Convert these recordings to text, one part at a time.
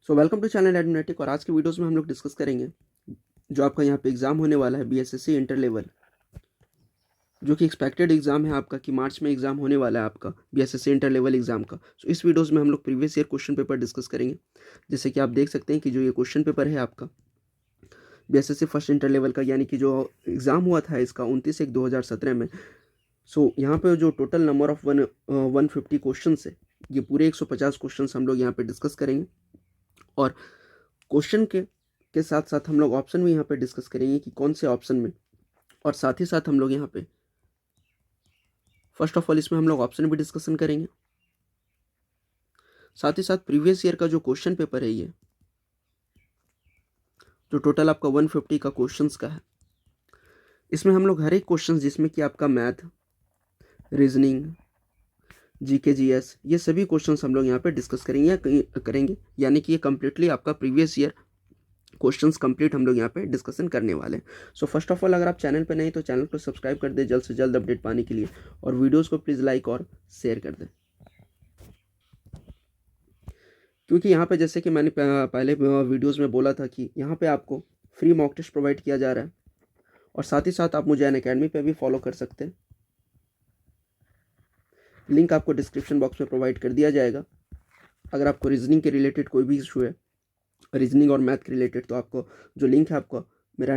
So welcome to channel adminetic. और आज के वीडियोस में हम लोग डिस्कस करेंगे जो आपका यहाँ पे एग्ज़ाम होने वाला है बीएसएससी इंटर लेवल, जो कि एक्सपेक्टेड एग्ज़ाम है आपका कि मार्च में एग्ज़ाम होने वाला है आपका बीएसएससी इंटर लेवल एग्ज़ाम का। सो इस वीडियोस में हम लोग previous year question paper discuss करेंगे। जैसे कि आप देख सकते हैं कि जो ये क्वेश्चन पेपर है आपका बीएसएससी फर्स्ट इंटर लेवल का, यानी कि जो एग्ज़ाम हुआ था इसका 29/1/2017 में। सो यहाँ पे जो टोटल नंबर ऑफ 150 क्वेश्चन है, ये पूरे 150 क्वेश्चन हम लोग यहाँ पे डिस्कस करेंगे। और क्वेश्चन के साथ साथ हम लोग ऑप्शन भी यहाँ पे डिस्कस करेंगे कि कौन से ऑप्शन में, और साथ ही साथ हम लोग यहाँ पे फर्स्ट ऑफ ऑल इसमें हम लोग ऑप्शन भी डिस्कशन करेंगे। साथ ही साथ प्रीवियस ईयर का जो क्वेश्चन पेपर है, ये जो टोटल आपका 150 का क्वेश्चंस का है, इसमें हम लोग हर एक क्वेश्चन जिसमें कि आपका मैथ, रीजनिंग, जीके जीएस, ये सभी क्वेश्चंस हम लोग यहाँ पे डिस्कस करेंगे, यानी कि ये कम्प्लीटली आपका प्रीवियस ईयर क्वेश्चंस कंप्लीट हम लोग यहाँ पे डिस्कशन करने वाले हैं। सो फर्स्ट ऑफ ऑल अगर आप चैनल पे नहीं तो चैनल को सब्सक्राइब कर दें जल्द से जल्द अपडेट पाने के लिए, और वीडियोस को प्लीज़ लाइक और शेयर कर दें, क्योंकि यहाँ पे जैसे कि मैंने पहले वीडियोस में बोला था कि यहाँ पे आपको फ्री मॉक टेस्ट प्रोवाइड किया जा रहा है। और साथ ही साथ आप मुझे अनअकैडमी पे भी फॉलो कर सकते हैं, लिंक आपको डिस्क्रिप्शन बॉक्स में प्रोवाइड कर दिया जाएगा। अगर आपको रीजनिंग के रिलेटेड कोई भी इशू है, रीजनिंग और मैथ के रिलेटेड, तो आपको जो लिंक है आपको मेरा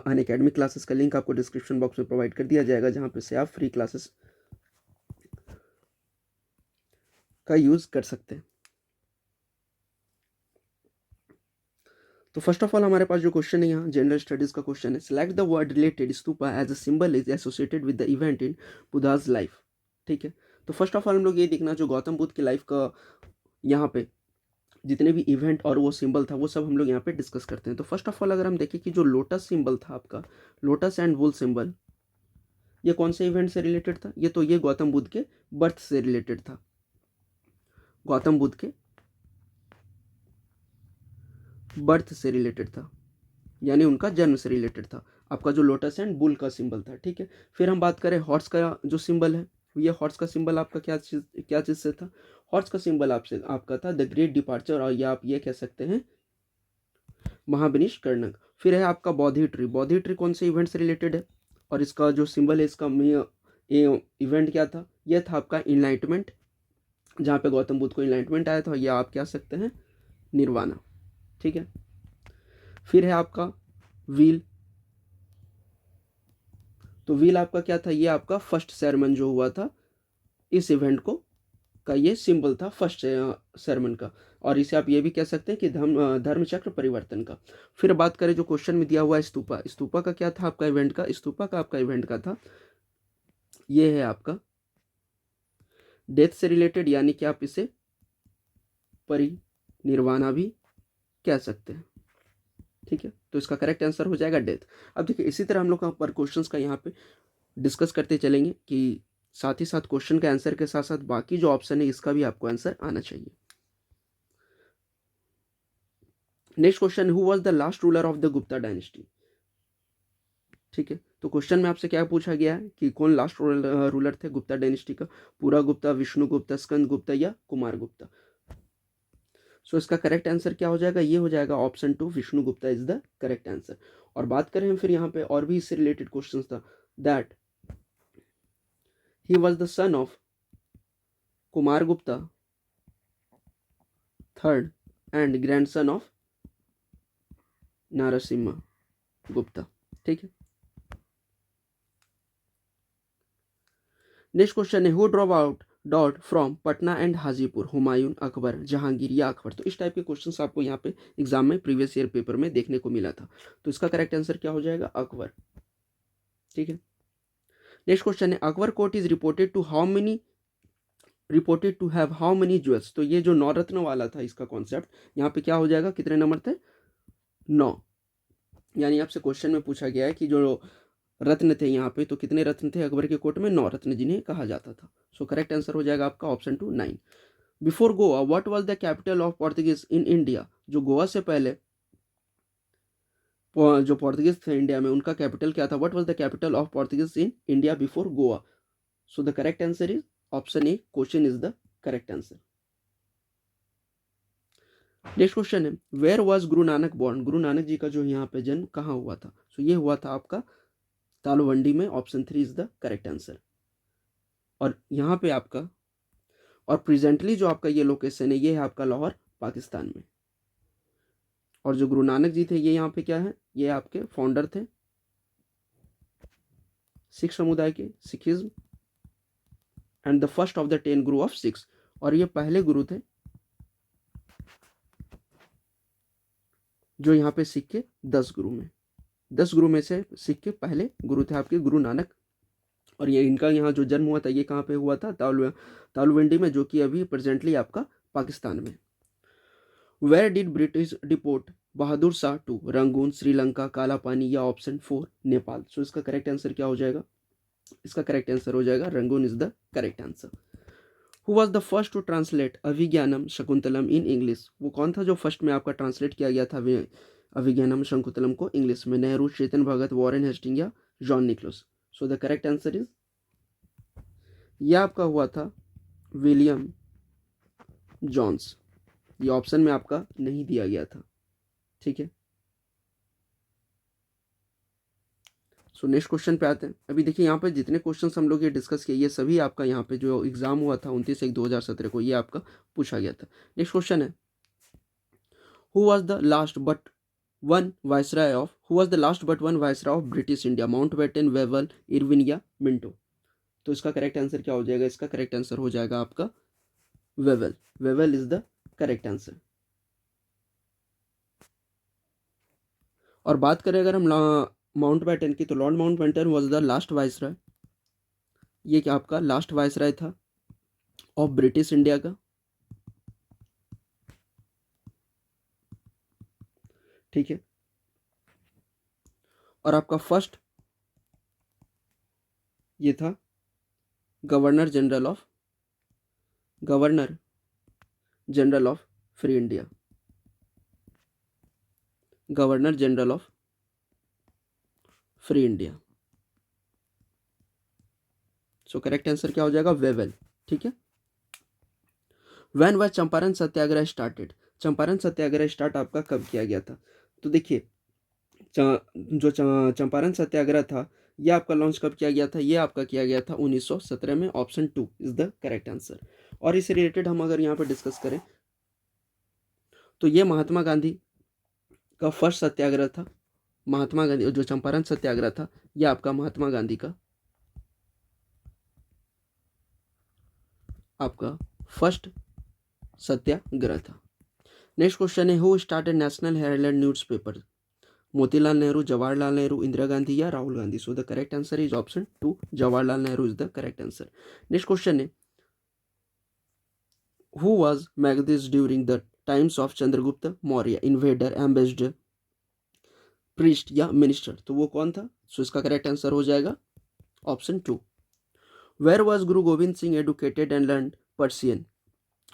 अनअकैडमी क्लासेस का लिंक आपको डिस्क्रिप्शन बॉक्स में प्रोवाइड कर दिया जाएगा, जहाँ पे से आप फ्री क्लासेस का यूज़ कर सकते हैं। तो फर्स्ट ऑफ ऑल हमारे पास जो क्वेश्चन है यहाँ जनरल स्टडीज का क्वेश्चन है। Select the word related stupa as a symbol is associated with the event in Buddha's life. ठीक है, तो फर्स्ट ऑफ ऑल हम लोग ये देखना जो गौतम बुद्ध की लाइफ का यहाँ पे जितने भी इवेंट और वो सिंबल था वो सब हम लोग यहाँ पे डिस्कस करते हैं। तो फर्स्ट ऑफ ऑल अगर हम देखें कि जो लोटस सिंबल था आपका, लोटस एंड वुल सिंबल, ये कौन से इवेंट से रिलेटेड था? ये गौतम बुद्ध के बर्थ से रिलेटेड था, गौतम बुद्ध के बर्थ से रिलेटेड था, यानी उनका जन्म से रिलेटेड था आपका जो लोटस एंड बुल का सिंबल था। ठीक है, फिर हम बात करें हॉर्स का जो सिंबल है, ये हॉर्स का सिंबल आपका क्या चीज़ से था? हॉर्स का सिंबल आपका था द ग्रेट डिपार्चर, और या आप ये कह सकते हैं महाविनिश कर्णक। फिर है आपका बौद्धि ट्री। बौद्धि ट्री कौन से इवेंट से रिलेटेड है? और इसका जो सिंबल है, इसका इवेंट क्या था? यह था आपका इनलाइटमेंट, जहाँ पे गौतम बुद्ध को इनलाइटमेंट आया था, या आप कह सकते हैं निर्वाणा। ठीक है, फिर है आपका व्हील। तो व्हील आपका क्या था? ये आपका फर्स्ट सेरेमन जो हुआ था इस इवेंट को का ये सिंबल था फर्स्ट सेरेमन का, और इसे आप ये भी कह सकते हैं कि धर्म चक्र परिवर्तन का। फिर बात करें जो क्वेश्चन में दिया हुआ है स्तूपा, स्तूपा का क्या था आपका इवेंट का? स्तूपा का आपका इवेंट का था, ये है आपका डेथ से रिलेटेड, यानी कि आप इसे परिनिर्वाणा भी कह सकते हैं। ठीक है, तो इसका करेक्ट आंसर हो जाएगा डेथ। अब देखिए इसी तरह हम लोग पर क्वेश्चंस का यहाँ पे डिस्कस करते चलेंगे कि साथ ही साथ क्वेश्चन के आंसर के साथ साथ बाकी जो ऑप्शन है इसका भी आपको आंसर आना चाहिए। Next question, who was the last ruler of the Gupta dynasty? ठीक है, तो क्वेश्चन में आपसे क्या पूछा गया है कि कौन लास्ट रूलर थे गुप्ता डायनेस्टी का? पूरा गुप्ता, विष्णु गुप्ता, स्कंद गुप्ता या कुमार गुप्ता? सो इसका करेक्ट आंसर क्या हो जाएगा? ये हो जाएगा option 2, Vishnu Gupta is the correct answer. और बात करें हम फिर यहाँ पे और भी इससे रिलेटेड क्वेश्चन था, that he was the son of Kumar Gupta third and grandson of Narasimha Gupta. ठीक है, नेक्स्ट क्वेश्चन है, who drop out dot from Patna and Hajipur, Humayun, Akbar, Jahangir या अकबर? तो इस टाइप के क्वेश्चंस आपको यहाँ पे एग्जाम में प्रीवियस ईयर पेपर में देखने को मिला था, तो इसका करेक्ट आंसर क्या हो जाएगा? अकबर। ठीक है, नेक्स्ट क्वेश्चन है, Akbar court is reported to have how many jewels? तो ये जो नौरत्न वाला था इसका कॉन्सेप्ट, यहाँ पे क्या हो जाएगा? कितने नंबर थे? 9। यानी आपसे क्वेश्चन में पूछा गया है कि जो रत्न थे यहाँ पे, तो कितने रत्न थे अकबर के कोर्ट में? 9 रत्न जिन्हें कहा जाता था। सो करेक्ट आंसर हो जाएगा आपका option 2, 9। Before Goa what was the capital of Portuguese in India? जो गोवा से पहले जो पोर्तुगीज थे इंडिया में, उनका कैपिटल क्या था? What was the capital of Portuguese in India before Goa? So the correct answer is option A, question is the correct answer. Next question है, where was Guru Nanak born? Guru Nanak ji का जो यहाँ पे जन्म कहाँ हुआ था? सो ये हुआ था आपका तालुवंडी में। Option 3 is the correct answer. और यहाँ पे आपका, और प्रेजेंटली जो आपका ये लोकेशन है ये है आपका लाहौर, पाकिस्तान में। और जो गुरु नानक जी थे ये यहाँ पे क्या है, ये आपके फाउंडर थे सिख समुदाय के, Sikhism, and the first of the 10 Guru of six. और ये पहले गुरु थे जो यहाँ पे सिख के 10 गुरु में, 10 गुरु में से सिख के पहले गुरु थे आपके गुरु नानक। और ये इनका यहाँ जो जन्म हुआ था ये कहाँ पे हुआ था? तालुवंडी में, जो कि अभी प्रेजेंटली आपका पाकिस्तान में। Where did British deport Bahadur Shah to? Rangoon, Sri Lanka, Kala Pani, या ऑप्शन 4 नेपाल। सो इसका करेक्ट आंसर क्या हो जाएगा? इसका करेक्ट आंसर हो जाएगा Rangoon is the correct answer. Who was the first to translate Abhijnanam Shakuntalam in English? वो कौन था जो फर्स्ट में आपका ट्रांसलेट किया गया था अभिज्ञानम शकुंतलम को इंग्लिश में? नेहरू, चेतन भगत, वॉरेन हेस्टिंग, या John Nicholas? So the correct answer is, यह आपका हुआ था विलियम जॉन्स। ये ऑप्शन में आपका नहीं दिया गया था, ठीक है। सो नेक्स्ट क्वेश्चन पे आते हैं। अभी देखिए यहाँ पे जितने क्वेश्चंस हम लोग ये डिस्कस किए ये सभी आपका यहाँ पे जो एग्जाम हुआ था 29/1/2017 को, ये आपका पूछा गया था। नेक्स्ट क्वेश्चन है, who was the last but one viceroy of, who was the last but one viceroy of British India? Mountbatten, Wavell, Irwin, या मिंटो? तो इसका करेक्ट आंसर क्या हो जाएगा? इसका करेक्ट आंसर हो जाएगा आपका Wavell. Wavell is the correct answer. और बात करें अगर हम माउंटबेटन की, तो Lord Mountbatten was the last viceroy. ये क्या आपका लास्ट वायसराय था ऑफ ब्रिटिश इंडिया का, ठीक है। और आपका फर्स्ट ये था governor general of free India, governor general of free India. So correct answer क्या हो जाएगा? वेवेल, ठीक है। When was Champaran Satyagraha started? Champaran Satyagraha start आपका कब किया गया था? तो देखिए जो चंपारण सत्याग्रह था ये आपका लॉन्च कब किया गया था? ये आपका किया गया था 1917 में। Option 2 is the correct answer. और इससे रिलेटेड हम अगर यहाँ पर डिस्कस करें तो ये महात्मा गांधी का फर्स्ट सत्याग्रह था। महात्मा गांधी जो चंपारण सत्याग्रह था ये आपका महात्मा गांधी का आपका फर्स्ट सत्याग्रह था। नेक्स्ट क्वेश्चन है, who started National Herald newspaper? Motilal Nehru, Jawaharlal Nehru, Indira Gandhi, या Rahul Gandhi? So the correct answer is option 2, Jawaharlal Nehru is the correct answer. Next question है, who was Megasthenes during the times of Chandragupta Maurya? Invader, ambassador, priest, या मिनिस्टर? तो वो कौन था? सो इसका करेक्ट आंसर हो जाएगा option 2। Where was Guru Gobind Singh educated and learn Persian?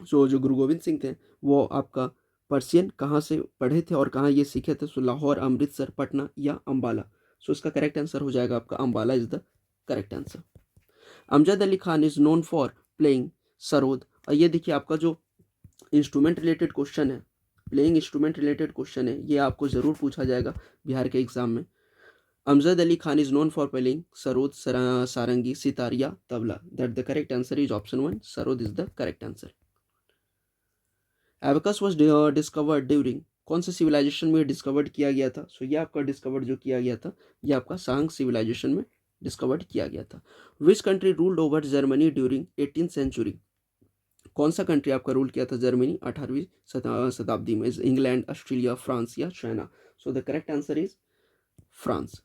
So जो गुरु गोविंद सिंह थे वो आपका पर्सियन कहाँ से पढ़े थे और कहाँ ये सीखे थे? सो लाहौर, अमृतसर, पटना, या अम्बाला? सो इसका करेक्ट आंसर हो जाएगा आपका Ambala is the correct answer. Amjad Ali Khan is known for playing sarod. और ये देखिए आपका जो इंस्ट्रूमेंट रिलेटेड क्वेश्चन है, प्लेइंग इंस्ट्रूमेंट रिलेटेड क्वेश्चन है, ये आपको जरूर पूछा जाएगा बिहार के एग्जाम में। Amjad Ali Khan is known for playing sarod, sarangi, sitar, या tabla? That the correct answer is option 1, sarod is the correct answer. Abacus was discovered during, कौन से सिविलाइजेशन में डिस्कवर्ड किया गया था? सो ये आपका डिस्कवर्ड जो किया गया था ये आपका सांग सिविलाइजेशन में डिस्कवर्ड किया गया था। Which country ruled over Germany during 18th century? कौन सा कंट्री आपका रूल किया था जर्मनी 18वीं शताब्दी में? इंग्लैंड, ऑस्ट्रेलिया, फ्रांस, या China? So the correct answer is France.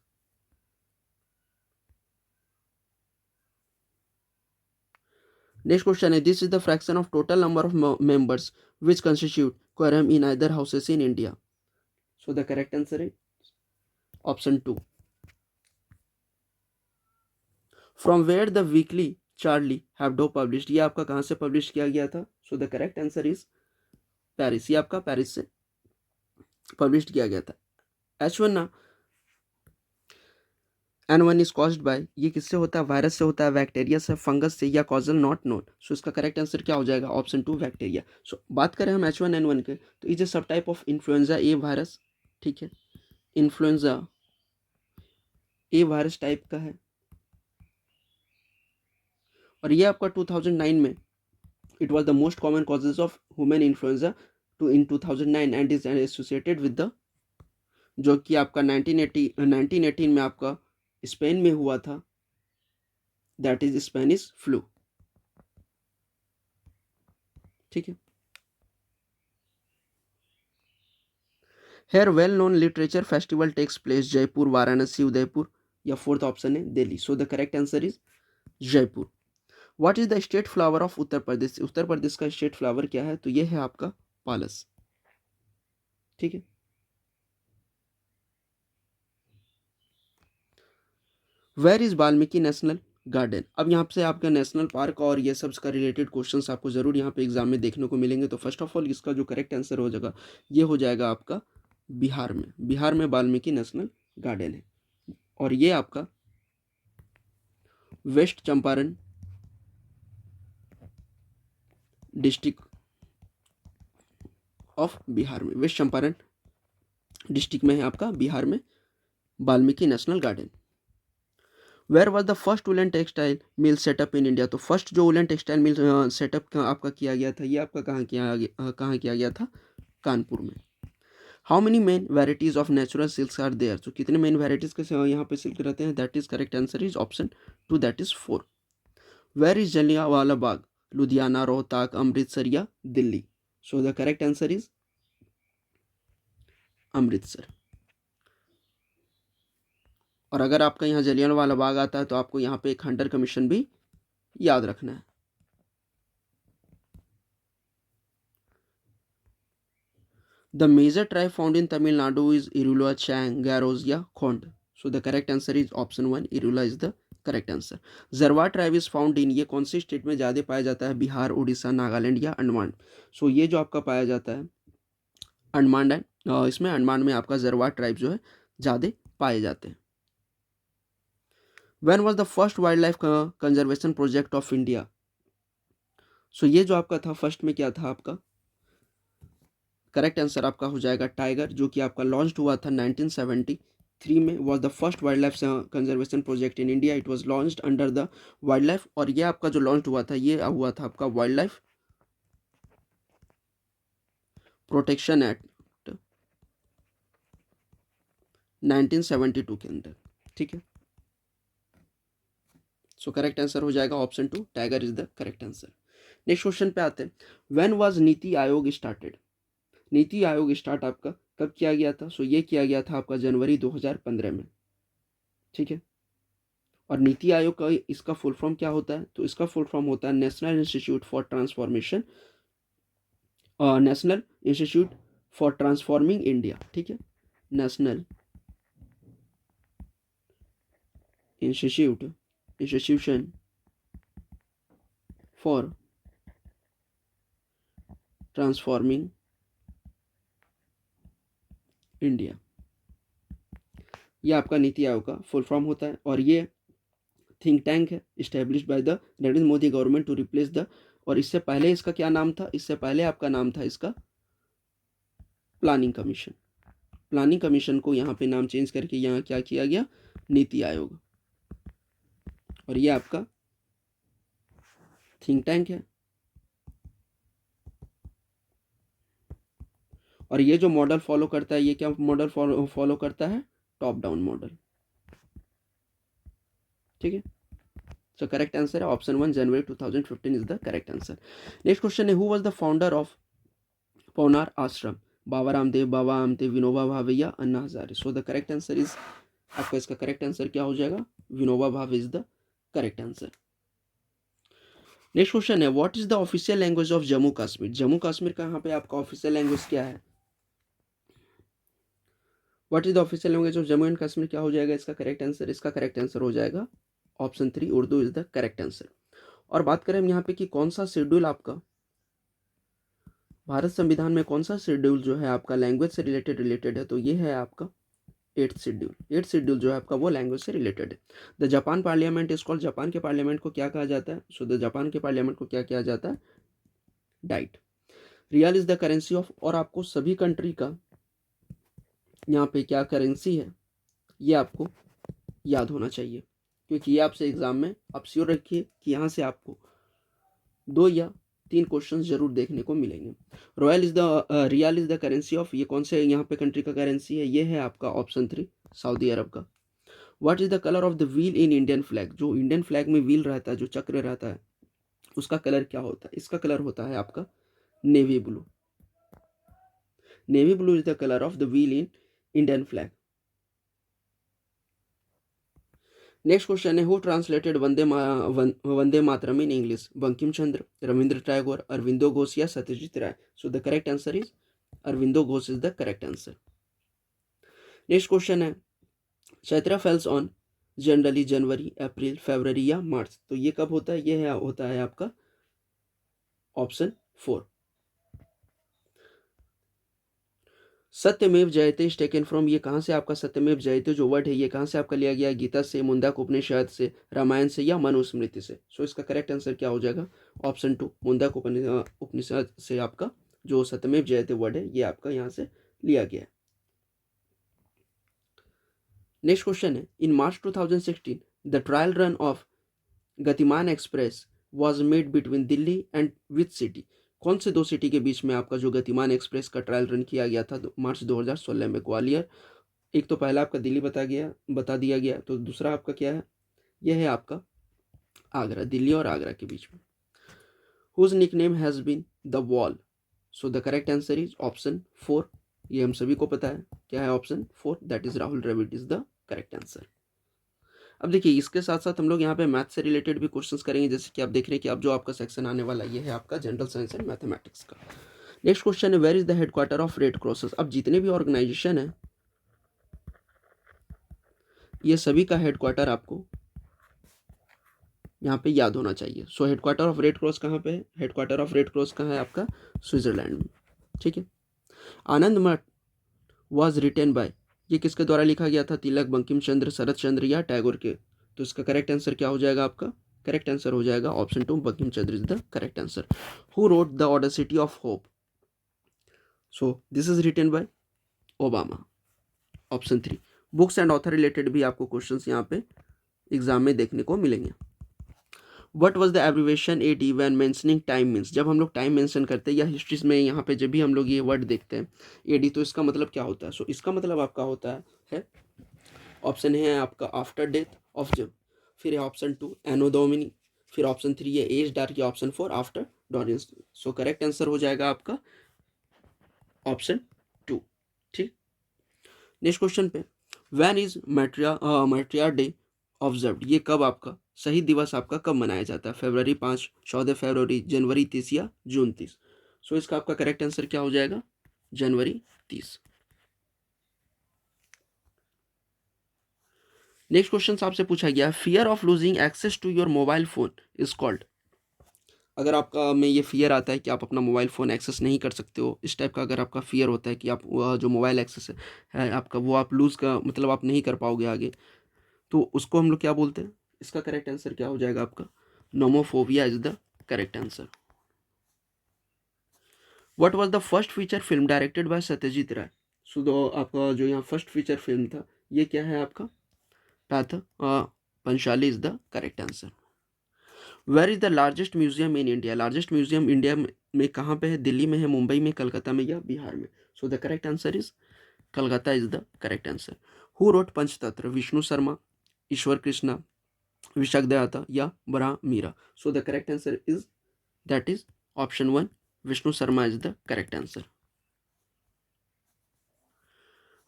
Next question है, this is the fraction of total number of members which constitute quorum in either houses in India? So the correct answer is option 2. From where the weekly Charlie Hebdo published? ये आपका कहाँ से publish किया गया था? So the correct answer is Paris. ये आपका Paris से पब्लिश किया गया था। H1 ना N1 इज कॉज्ड बाय, ये किससे होता है, वायरस से होता है, बैक्टीरिया से, फंगस से, या कॉजल नॉट नोन। सो इसका करेक्ट आंसर क्या हो जाएगा, ऑप्शन 2 बैक्टीरिया। सो बात करें हम H1N1 के, तो इज ए सब type of influenza A virus, ठीक है, इन्फ्लुएंजा ए वायरस टाइप का है, और ये आपका 2009 में it was the most common causes of human influenza two in 2009 and is associated with the, जो कि आपका 1918 में आपका स्पेन में हुआ था, दैट इज स्पेनिश फ्लू, ठीक है। Where well known literature festival takes place Jaipur, Varanasi, Udaipur, या फोर्थ ऑप्शन है Delhi. So the correct answer is Jaipur. What is the state flower of Uttar Pradesh, Uttar Pradesh का स्टेट फ्लावर क्या है, तो ये है आपका पालस, ठीक है। Where is Valmiki national garden, अब यहाँ से आपका नेशनल पार्क और ये सब का रिलेटेड क्वेश्चंस आपको जरूर यहाँ पे एग्जाम में देखने को मिलेंगे। तो फर्स्ट ऑफ ऑल इसका जो करेक्ट आंसर हो जाएगा, ये हो जाएगा आपका बिहार में, बिहार में वाल्मीकि नेशनल गार्डन है, और ये आपका west Champaran district of Bihar में, वेस्ट चंपारण डिस्ट्रिक्ट में है आपका बिहार में Valmiki national garden. Where was the first woollen textile mill set up in India, तो फर्स्ट जो वुलन टेक्सटाइल मिल सेटअप आपका किया गया था, ये आपका कहाँ किया गया था, कानपुर में। How many main varieties of natural silks are there, तो कितने मेन वेराइटीज के यहाँ पे सिल्क रहते हैं, that is correct answer is option 2, that is 4। Where is Jallianwala Bagh, Ludhiana, Rohtak, Amritsar, या Delhi. So the correct answer is Amritsar. और अगर आपका यहाँ जलियांवाला बाग आता है तो आपको यहाँ पे एक हंटर कमीशन भी याद रखना है। The major tribe found in Tamil Nadu is Irula, Chang, Garos, या Khond. So the correct answer is option 1, Irula is the correct answer. Jarawa tribe is found in, ये कौन सी स्टेट में ज़्यादा पाया जाता है, बिहार, उड़ीसा, नागालैंड, या अंडमान। सो ये जो आपका पाया जाता है अंडमान है, इसमें अंडमान में आपका जरवा ट्राइब जो है ज़्यादा पाए जाते हैं। When was the first wild life conservation project of India, so ये जो आपका था फर्स्ट में क्या था आपका, करेक्ट आंसर आपका हो जाएगा टाइगर, जो कि आपका लॉन्च हुआ था 1973 में, was the first wild life conservation project in India. It was launched under the wild life, और ये आपका जो लॉन्च हुआ था ये हुआ था आपका वाइल्ड लाइफ प्रोटेक्शन एक्ट 1972 के अंदर, ठीक है। सो करेक्ट आंसर हो जाएगा option 2, tiger is the correct answer. Next question पे आते हैं, when was NITI Aayog started, NITI Aayog start आपका कब किया गया था, सो ये किया गया था आपका जनवरी 2015 में, ठीक है। और नीति आयोग का इसका फुल फॉर्म क्या होता है, तो इसका फुल फॉर्म होता है national institute for transformation, national institute for transforming India, ठीक है, national institution for transforming India, ये आपका नीति आयोग का फुल फॉर्म होता है, और ये थिंक टैंक है established by the Narendra Modi government to replace the, और इससे पहले इसका क्या नाम था, इससे पहले आपका नाम था इसका प्लानिंग कमीशन, प्लानिंग कमीशन को यहाँ पे नाम चेंज करके यहाँ क्या किया गया, नीति आयोग, और ये आपका थिंक टैंक है। और ये जो मॉडल फॉलो करता है, ये क्या मॉडल फॉलो करता है, टॉप डाउन मॉडल, ठीक है। सो करेक्ट आंसर है option 1, January 2015 is the correct answer. Next question है, who was the founder of Paunar ashram, Baba Ramdev, Baba Amdev, Vinoba Bhave, या Anna Hazare. So the correct answer is, आपका इसका करेक्ट आंसर क्या हो जाएगा, Vinoba Bhave is the correct answer. Next question है, what is the official language of Jammu Kashmir, Jammu Kashmir का यहाँ पे आपका ऑफिशियल लैंग्वेज क्या है, what is the official language of Jammu and Kashmir, क्या हो जाएगा इसका करेक्ट आंसर, इसका करेक्ट आंसर हो जाएगा option 3, Urdu is the correct answer. और बात करें हम यहाँ पे कि कौन सा शेड्यूल आपका भारत संविधान में, कौन सा शेड्यूल जो है आपका लैंग्वेज से रिलेटेड है, तो ये है आपका एट्थ शेड्यूल जो है आपका वो लैंग्वेज से रिलेटेड है। The Japan parliament is called, Japan के पार्लियामेंट को क्या कहा जाता है? सो द जापान के पार्लियामेंट को क्या किया जाता है? Diet. Real is the currency of, और आपको सभी कंट्री का यहाँ पे क्या करेंसी है ये आपको याद होना चाहिए, क्योंकि ये आपसे एग्जाम में आप श्योर रखिए कि यहाँ से आपको 2 या 3 क्वेश्चंस जरूर देखने को मिलेंगे। Real is the currency of, ये कौन से यहाँ पे कंट्री का करेंसी है? ये है आपका ऑप्शन 3 सऊदी अरब का। What is the colour of the wheel in Indian flag, जो इंडियन फ्लैग में व्हील रहता है, जो चक्र रहता है, उसका कलर क्या होता है? इसका कलर होता है आपका navy blue. Navy blue is the colour of the wheel in Indian flag. Next question है, who translated Vande Mataram in English? Bankim Chandra, Ravindra Tagore, Aurobindo Ghosh या Satyajit Ray? So the correct answer is Aurobindo Ghosh is the correct answer. Next question है, Chaitra falls on generally January, April, February या March? तो ये कब होता है? ये होता है आपका ऑप्शन 4। सत्यमेव जयते इज टेकन फ्रॉम, ये कहाँ से आपका सत्यमेव जयते जो वर्ड है ये कहाँ से आपका लिया गया? गीता से, मुंडक उपनिषद से, रामायण से या मनुस्मृति से? सो इसका करेक्ट आंसर क्या हो जाएगा? ऑप्शन 2 मुंडक उपनिषद से आपका जो सत्यमेव जयते वर्ड है ये आपका यहाँ से लिया गया है। नेक्स्ट क्वेश्चन है, इन मार्च 2016 द ट्रायल रन ऑफ गतिमान express was made between Delhi and which city? कौन से 2 सिटी के बीच में आपका जो गतिमान एक्सप्रेस का ट्रायल रन किया गया था मार्च 2016 में? ग्वालियर, एक तो पहला आपका दिल्ली बता दिया गया, तो दूसरा आपका क्या है? यह है आपका आगरा, दिल्ली और आगरा के बीच में। Whose nickname has been the wall? So the correct answer is option 4, ये हम सभी को पता है क्या है option 4, that is Rahul Dravid is the correct answer. अब देखिए इसके साथ साथ हम लोग यहाँ पे मैथ से रिलेटेड भी क्वेश्चंस करेंगे, जैसे कि आप देख रहे हैं कि अब जो आपका सेक्शन आने वाला ये है आपका जनरल साइंस एंड मैथमेटिक्स का। नेक्स्ट क्वेश्चन है, where is the headquarter of red crosses? अब जितने भी ऑर्गेनाइजेशन है ये सभी का हेडक्वार्टर आपको यहाँ पे याद होना चाहिए। सो हेडक्वार्टर ऑफ रेड क्रॉस कहाँ पे है? हेडक्वार्टर ऑफ रेड क्रॉस कहाँ है आपका? स्विट्जरलैंड में। ठीक है। आनंद मठ वॉज रिटेन बाय, ये किसके द्वारा लिखा गया था? तिलक, बंकिम चंद्र, शरत चंद्र या टैगोर के? तो इसका करेक्ट आंसर क्या हो जाएगा आपका? करेक्ट आंसर हो जाएगा option 2 Bankim Chandra is the correct answer. Who wrote the audacity of hope? So this is written by Obama, option 3। Books and author related भी आपको क्वेश्चंस यहाँ पे एग्जाम में देखने को मिलेंगे। What was the abbreviation AD when mentioning time means? जब हम लोग टाइम मेंशन करते हैं या हिस्ट्रीज में यहाँ पे जब भी हम लोग ये वर्ड देखते हैं AD, तो इसका मतलब क्या होता है? सो इसका मतलब आपका होता है ऑप्शन है आपका आफ्टर डेथ ऑफ जब, फिर है ऑप्शन 2 एनो डोमिनी, फिर ऑप्शन 3 है एज डार्क, या ऑप्शन 4 आफ्टर डॉरेंस। सो करेक्ट आंसर हो जाएगा आपका ऑप्शन 2। ठीक। नेक्स्ट क्वेश्चन पे, व्हेन इज मैट्रिया डे ऑब्जर्व्ड? ये कब आपका शहीद दिवस आपका कब मनाया जाता है? फरवरी 5, 14 फरवरी, जनवरी 30 या जून 30? सो इसका आपका करेक्ट आंसर क्या हो जाएगा? जनवरी 30। नेक्स्ट क्वेश्चन आपसे पूछा गया, fear of losing access to your mobile phone is called? अगर आपका में ये फियर आता है कि आप अपना मोबाइल फ़ोन एक्सेस नहीं कर सकते हो, इस टाइप का अगर आपका फियर होता है कि आप जो मोबाइल एक्सेस है आपका वो आप लूज़ का मतलब आप नहीं कर पाओगे आगे, तो उसको हम लोग क्या बोलते हैं? इसका करेक्ट आंसर क्या हो जाएगा आपका? Nomophobia is the correct answer. What was the first feature film directed by Satyajit Ray? So दो आपका जो यहाँ फर्स्ट फीचर फिल्म था ये क्या है आपका? था Panchali is the correct answer. Where is the largest museum in India? Largest museum India में कहाँ पे है? दिल्ली में है, मुंबई में, कलकत्ता में या बिहार में? So the correct answer is Calcutta is the correct answer. Who wrote Panchatantra? Vishnu Sharma, Ishwar Krishna, Vishakhadatta या Varahamihira? So the correct answer is that is option 1 Vishnu Sharma is the correct answer.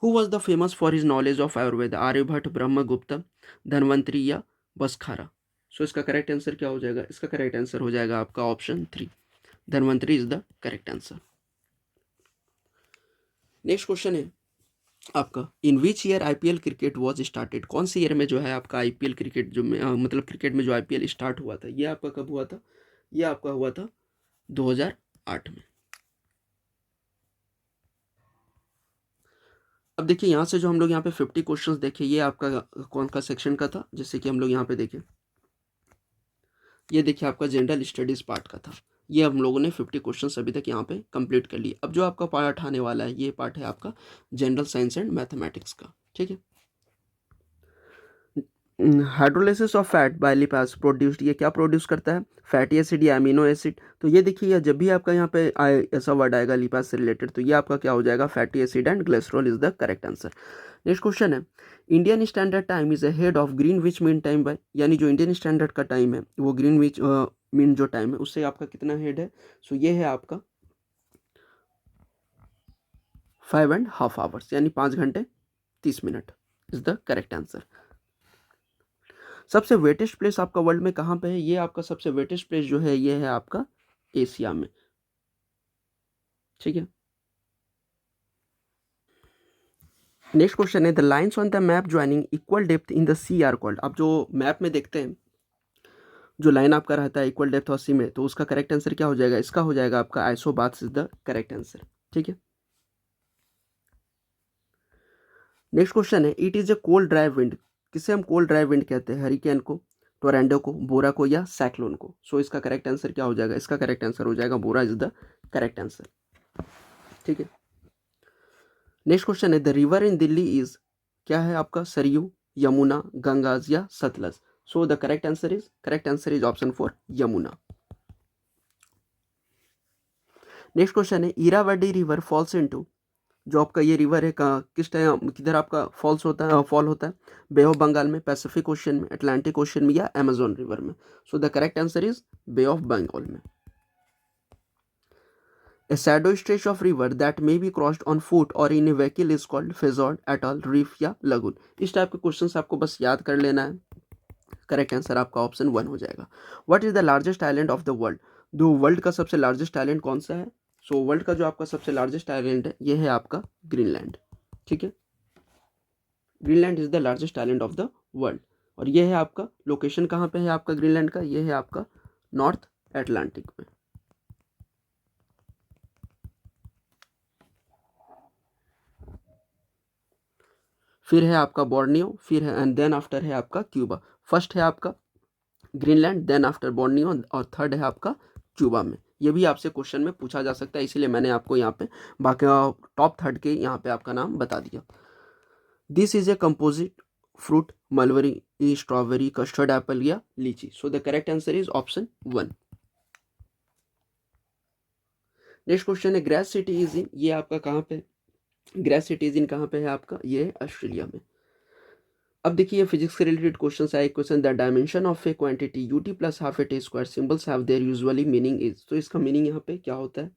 Who was the famous for his knowledge of Ayurveda? Aryabhatta, Brahmagupta, Dhanvantari या बसखारा? सो इसका correct answer क्या हो जाएगा? इसका correct answer हो जाएगा आपका option 3 Dhanvantari is the correct answer. Next question है आपका, in which year IPL cricket was started? कौन से ईयर में जो है आपका IPL क्रिकेट जो मतलब क्रिकेट में जो IPL स्टार्ट हुआ था ये आपका कब हुआ था? ये आपका हुआ था 2008 में। अब देखिए यहाँ से जो हम लोग यहाँ पे 50 क्वेश्चंस देखे, ये आपका कौन का सेक्शन का था, जैसे कि हम लोग यहाँ पे देखें, ये देखिए आपका जनरल स्टडीज पार्ट का था। ये हम लोगों ने 50 क्वेश्चंस अभी तक यहाँ पे कंप्लीट कर लिए। अब जो आपका पार्ट आने वाला है, ये पार्ट है आपका जनरल साइंस एंड मैथमेटिक्स का। ठीक है, hydrolysis of fat by lipase produced, ये क्या प्रोड्यूस करता है, फैटी एसिड या अमीनो एसिड। तो ये देखिए, जब भी आपका यहाँ पे ऐसा वर्ड आएगा लिपास से रिलेटेड, तो ये आपका क्या हो जाएगा, fatty acid and glycerol is the correct answer. Next question है, Indian standard time is ahead of Greenwich mean time by, यानी जो इंडियन स्टैंडर्ड का टाइम है वो ग्रीनविच मीन जो टाइम है उससे आपका कितना हेड है। सो ये है आपका 5.5 आवर्स, यानी 5 घंटे 30 minute is the correct answer. सबसे वेटेस्ट प्लेस आपका वर्ल्ड में कहाँ पे है, ये आपका सबसे वेटेस्ट प्लेस जो है ये है आपका एशिया में। ठीक है, नेक्स्ट क्वेश्चन है, the lines on the map joining equal depth in the sea are called. आप जो मैप में देखते हैं जो लाइन आपका रहता है इक्वल डेप्थ और सी में, तो उसका करेक्ट आंसर क्या हो जाएगा, इसका हो जाएगा आपका आइसोबाथ्स इज द करेक्ट आंसर। ठीक है, नेक्स्ट क्वेश्चन है, it is a cold dry wind, किसे हम कोल्ड ड्राई विंड कहते हैं, हरिकेन को, टोरेंडो को, बोरा को, या साइक्लोन को। सो इसका करेक्ट आंसर क्या हो जाएगा, इसका करेक्ट आंसर हो जाएगा बोरा इज द करेक्ट आंसर। ठीक है, नेक्स्ट क्वेश्चन है, the river in Delhi is, क्या है आपका, सरयू, यमुना, गंगाज या सतलज। सो the correct answer is option 4 Yamuna. Next question है, इरावदी रिवर फॉल्स इनटू, जो आपका ये रिवर है किस टाइम किधर आपका फॉल्स होता है, फॉल होता है, बे ऑफ बंगाल में, पैसिफिक ओशन में, अटलांटिक ओशन में, या अमेजोन रिवर में। So the correct answer is bay of Bengal में। A shadow stretch of river that may be crossed on foot or in a vehicle is called fjord, atoll, reef या lagoon। इस type के questions आपको बस याद कर लेना है। करेक्ट आंसर आपका ऑप्शन 1 हो जाएगा। What is the largest island of the world, जो वर्ल्ड का सबसे लार्जेस्ट आइलैंड कौन सा है। सो वर्ल्ड का जो आपका सबसे लार्जेस्ट आइलैंड है ये है आपका ग्रीनलैंड। ठीक है, Greenland is the largest island of the world, और ये है आपका लोकेशन कहाँ पे है आपका ग्रीनलैंड का, ये है आपका नॉर्थ अटलांटिक में। फिर है आपका बोर्नियो, फिर है एंड देन आफ्टर है आपका क्यूबा। फर्स्ट है आपका ग्रीनलैंड, देन आफ्टर बोर्नियो, और थर्ड है आपका क्यूबा में। ये भी आपसे क्वेश्चन में पूछा जा सकता है, इसीलिए मैंने आपको यहाँ पे बाकी टॉप थर्ड के यहाँ पे आपका नाम बता दिया। This is a composite fruit, mulberry, strawberry, custard Apple या लीची। सो the correct answer is option 1। Next question है, ग्रेस सिटी इज इन, ये आपका कहाँ पे, ग्रेस सिटी इज इन कहाँ पे है आपका, ये है ऑस्ट्रेलिया में। अब देखिए फिजिक्स से रिलेटेड क्वेश्चन है, एक question, the dimension of A quantity UT plus half a t square symbols have their usually meaning is. तो इसका मीनिंग यहाँ पे क्या होता है,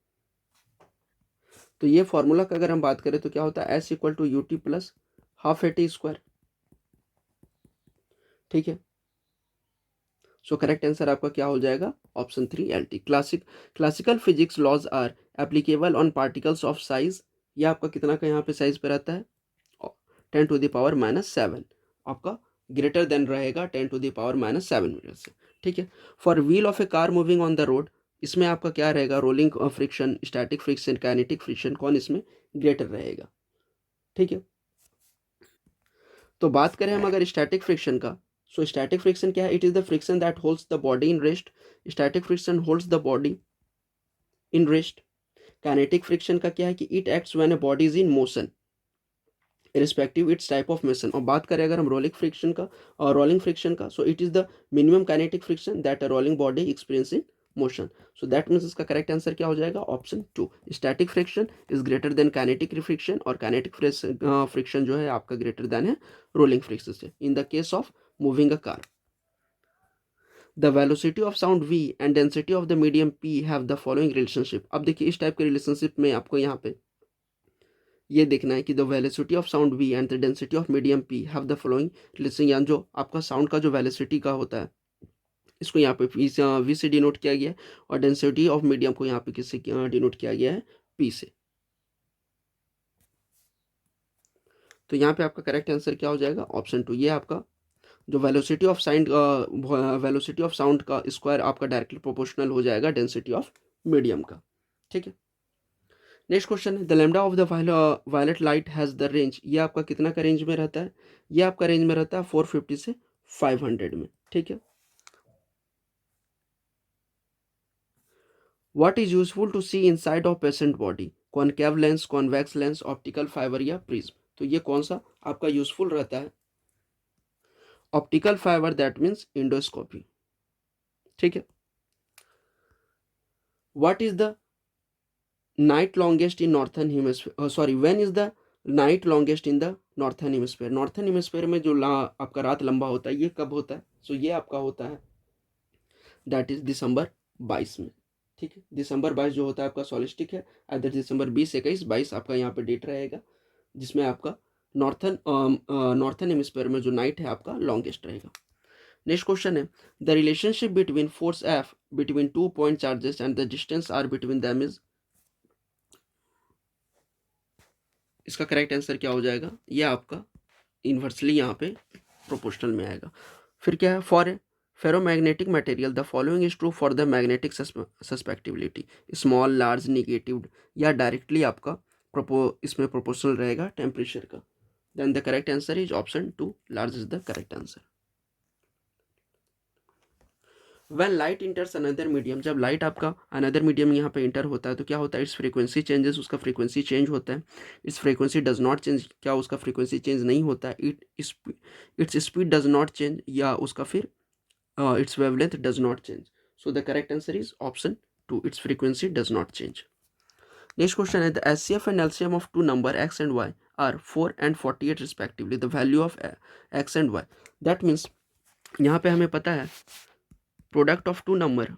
तो ये फॉर्मूला का अगर हम बात करें तो क्या होता है, s equal to ut plus half a t square. ठीक है, सो करेक्ट आंसर आपका क्या हो जाएगा, option 3 L T. Classical physics laws are applicable on particles of size, ये आपका कितना का यहाँ पे साइज पे रहता है, 10⁻⁻7, आपका ग्रेटर देन रहेगा 10⁻⁻7 मीटर से। ठीक है, for wheel of A car moving on the road, इसमें आपका क्या रहेगा, rolling friction, static friction, kinetic friction, कौन इसमें ग्रेटर रहेगा। ठीक है, तो बात करें हम अगर स्टैटिक फ्रिक्शन का, सो स्टैटिक फ्रिक्शन क्या है, it is the friction that holds the body in rest, static friction holds the body in rest. Kinetic friction का क्या है कि it acts when a body is in motion respective it's type of motion. और बात करें अगर हम rolling friction का और रोलिंग फ्रिक्शन का, so it is the minimum kinetic friction that a rolling body experience in motion. So that means इसका correct answer क्या हो जाएगा, option 2, static friction is greater than kinetic friction, और kinetic friction जो है आपका greater than है rolling friction से in the case of moving a car. The velocity of sound v and density of the medium p have the following relationship. अब देखिए इस type के रिलेशनशिप में आपको यहाँ पे ये देखना है कि the velocity of sound v and the density of medium p have the following relation, यानी जो आपका साउंड का जो वेलोसिटी का होता है इसको यहाँ पे v से डिनोट किया गया है, और डेंसिटी ऑफ मीडियम को यहाँ पे किससे डिनोट किया गया है, p से। तो यहाँ पे आपका करेक्ट आंसर क्या हो जाएगा, ऑप्शन 2। ये आपका जो वेलोसिटी ऑफ साउंड का स्क्वायर आपका डायरेक्टली प्रोपोर्शनल हो जाएगा डेंसिटी ऑफ मीडियम का। ठीक है, नेक्स्ट क्वेश्चन है the lambda of the violet light has the range, ये आपका कितना का रेंज में रहता है, ये आपका रेंज में रहता है 450 से 500 में, ठीक है। What is useful to see inside of patient body, concave lens, convex lens, optical fibre या प्रिज्म, तो ये कौन सा आपका यूजफुल रहता है, optical fibre, that means endoscopy, ठीक है। What is the night longest in northern hemisphere, sorry when is the night longest in the northern hemisphere, northern hemisphere में जो आपका रात लंबा होता है ये कब होता है, सो ये आपका होता है दैट इज दिसंबर 22 में, ठीक है। दिसंबर 22 जो होता है आपका सॉलिस्टिक है, अदर दिसंबर 20, 21, 22 आपका यहाँ पे डेट रहेगा जिसमें आपका नॉर्थन हेमिस्फीयर में जो नाइट है आपका लॉन्गेस्ट रहेगा। नेक्स्ट क्वेश्चन है the relationship between force F between 2 point charges and the distance R between them is, इसका करेक्ट आंसर क्या हो जाएगा, ये आपका इन्वर्सली यहाँ पे प्रोपोर्शनल में आएगा। फिर क्या है for ferromagnetic material the following is true for the magnetic susceptibility, small, large, negative या डायरेक्टली आपका इसमें प्रोपोर्शनल रहेगा टेम्परेचर का, then the correct answer is option 2, large is the correct answer. When light enters another medium, जब light आपका another medium यहाँ पे enter होता है तो क्या होता है, इट्स फ्रीक्वेंसी चेंजेस, उसका फ्रीक्वेंसी चेंज होता है, its frequency does not change, क्या उसका फ्रीक्वेंसी चेंज नहीं होता है, its speed does not change, या उसका फिर its wavelength does not change, so the correct answer is option 2, its frequency does not change. Next question है the HCF and LCM of two number x and y are 4 and 48 respectively, the value of x and y, that means यहाँ पे हमें पता है product of two number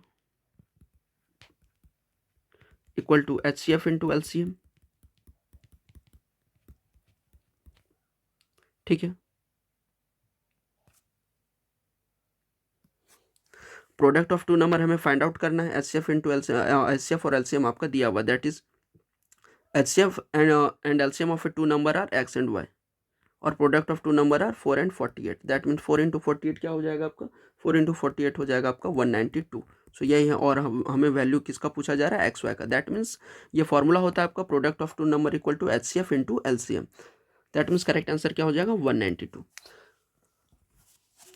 equal to HCF into LCM, ठीक है। Product of two number हमें find out करना है, HCF इंटू HCF और LCM आपका दिया हुआ, that is HCF and LCM of a two number are x and y और product of two number are 4 and 48, that means 4 into 48 क्या हो जाएगा आपका, 4 इंटू 48 हो जाएगा आपका 192, सो यही है। और हमें वैल्यू किसका पूछा जा रहा है, एक्स वाई का, दैट मीन्स ये फॉर्मूला होता है आपका product of two number equal to HCF into LCM, that means correct answer क्या हो जाएगा 192।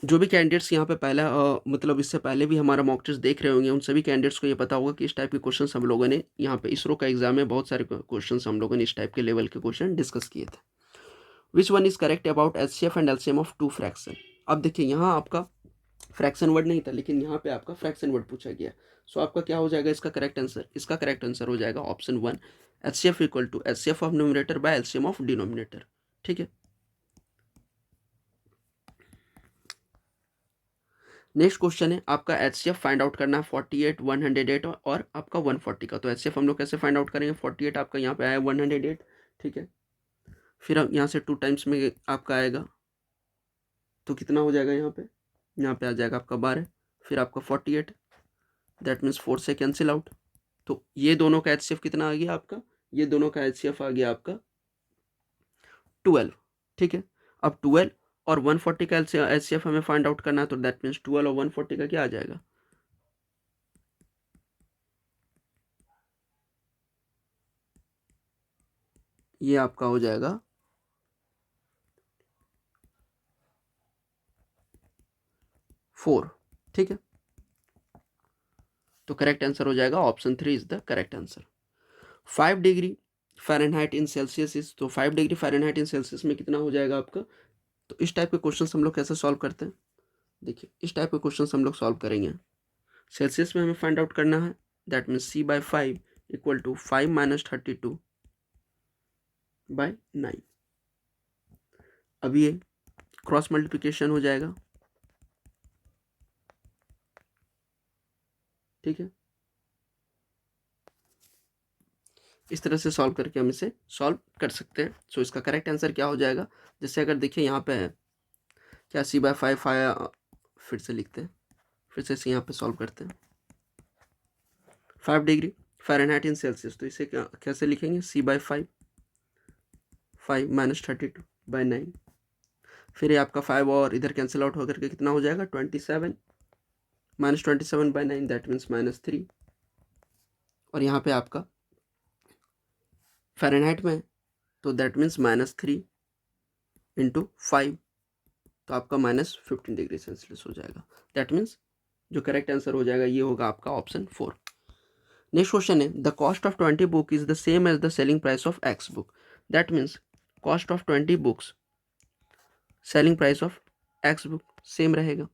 जो भी कैंडिडेट्स यहाँ पे पहला मतलब इससे पहले भी हमारा मॉक टेस्ट देख रहे होंगे उन सभी कैंडिडेट्स को ये पता होगा कि इस टाइप के क्वेश्चन हम लोगों ने यहाँ पे इसरो का एग्जाम में बहुत सारे क्वेश्चन हम लोगों ने इस टाइप के लेवल के क्वेश्चन डिस्कस किए थे। Which one is correct about HCF and LCM of two fraction, अब देखिए यहाँ आपका फ्रैक्शन वर्ड नहीं था लेकिन यहाँ पे आपका फ्रैक्शन वर्ड पूछा गया, सो आपका क्या हो जाएगा इसका करेक्ट आंसर, इसका करेक्ट आंसर हो जाएगा option 1, HCF equal to HCF of numerator by LCM of denominator, ठीक है। नेक्स्ट क्वेश्चन है आपका HCF फाइंड आउट करना है 48, 108 और आपका 140 का, तो HCF हम लोग कैसे फाइंड आउट करेंगे, 48 आपका यहाँ पे आया 108, ठीक है, फिर हम यहाँ से 2 टाइम्स में आपका आएगा तो कितना हो जाएगा यहाँ पे आ जाएगा आपका 12, फिर आपका 48, दैट मीन्स 4 से कैंसिल आउट, तो ये दोनों का HCF कितना आ गया आपका, ये दोनों का HCF आ गया आपका 12, ठीक है। अब 12 और 140 का HCF हमें फाइंड आउट करना है तो दैट मीन्स 12 और 140 का क्या आ जाएगा, ये आपका हो जाएगा 4, ठीक है। तो करेक्ट आंसर हो जाएगा option 3 is the correct answer. 5 degree Fahrenheit in Celsius is, तो 5 डिग्री फ़ारेनहाइट इन सेल्सियस में कितना हो जाएगा आपका, तो इस टाइप के क्वेश्चन हम लोग कैसे सॉल्व करते हैं, देखिए इस टाइप के क्वेश्चन हम लोग सॉल्व करेंगे, सेल्सियस में हमें फाइंड आउट करना है, that means C/5 equal to 5 minus 32/9, अब ये क्रॉस मल्टीप्लिकेशन हो जाएगा, ठीक है। इस तरह से सॉल्व करके हम इसे सॉल्व कर सकते हैं, सो इसका करेक्ट आंसर क्या हो जाएगा, जैसे अगर देखिए यहाँ पे है क्या C/5 फिर से लिखते हैं, फिर से इसे यहाँ पे सॉल्व करते हैं, 5 डिग्री फ़ारेनहाइट इन सेल्सियस, तो इसे कैसे लिखेंगे, C/5 5 माइनस 32/9, फिर ये आपका 5 और इधर कैंसिल आउट होकर के कितना हो जाएगा 27 माइनस 27/9, दैट मीन्स -3, और यहाँ पे आपका फ़ारेनहाइट में तो दैट मीन्स -3 × 5 तो आपका -15 डिग्री सेल्सियस हो जाएगा। दैट मीन्स जो करेक्ट आंसर हो जाएगा ये होगा आपका ऑप्शन 4। नेक्स्ट क्वेश्चन है the cost of 20 book is the same as the selling price of x book. That means cost of 20 books selling price of x book same रहेगा।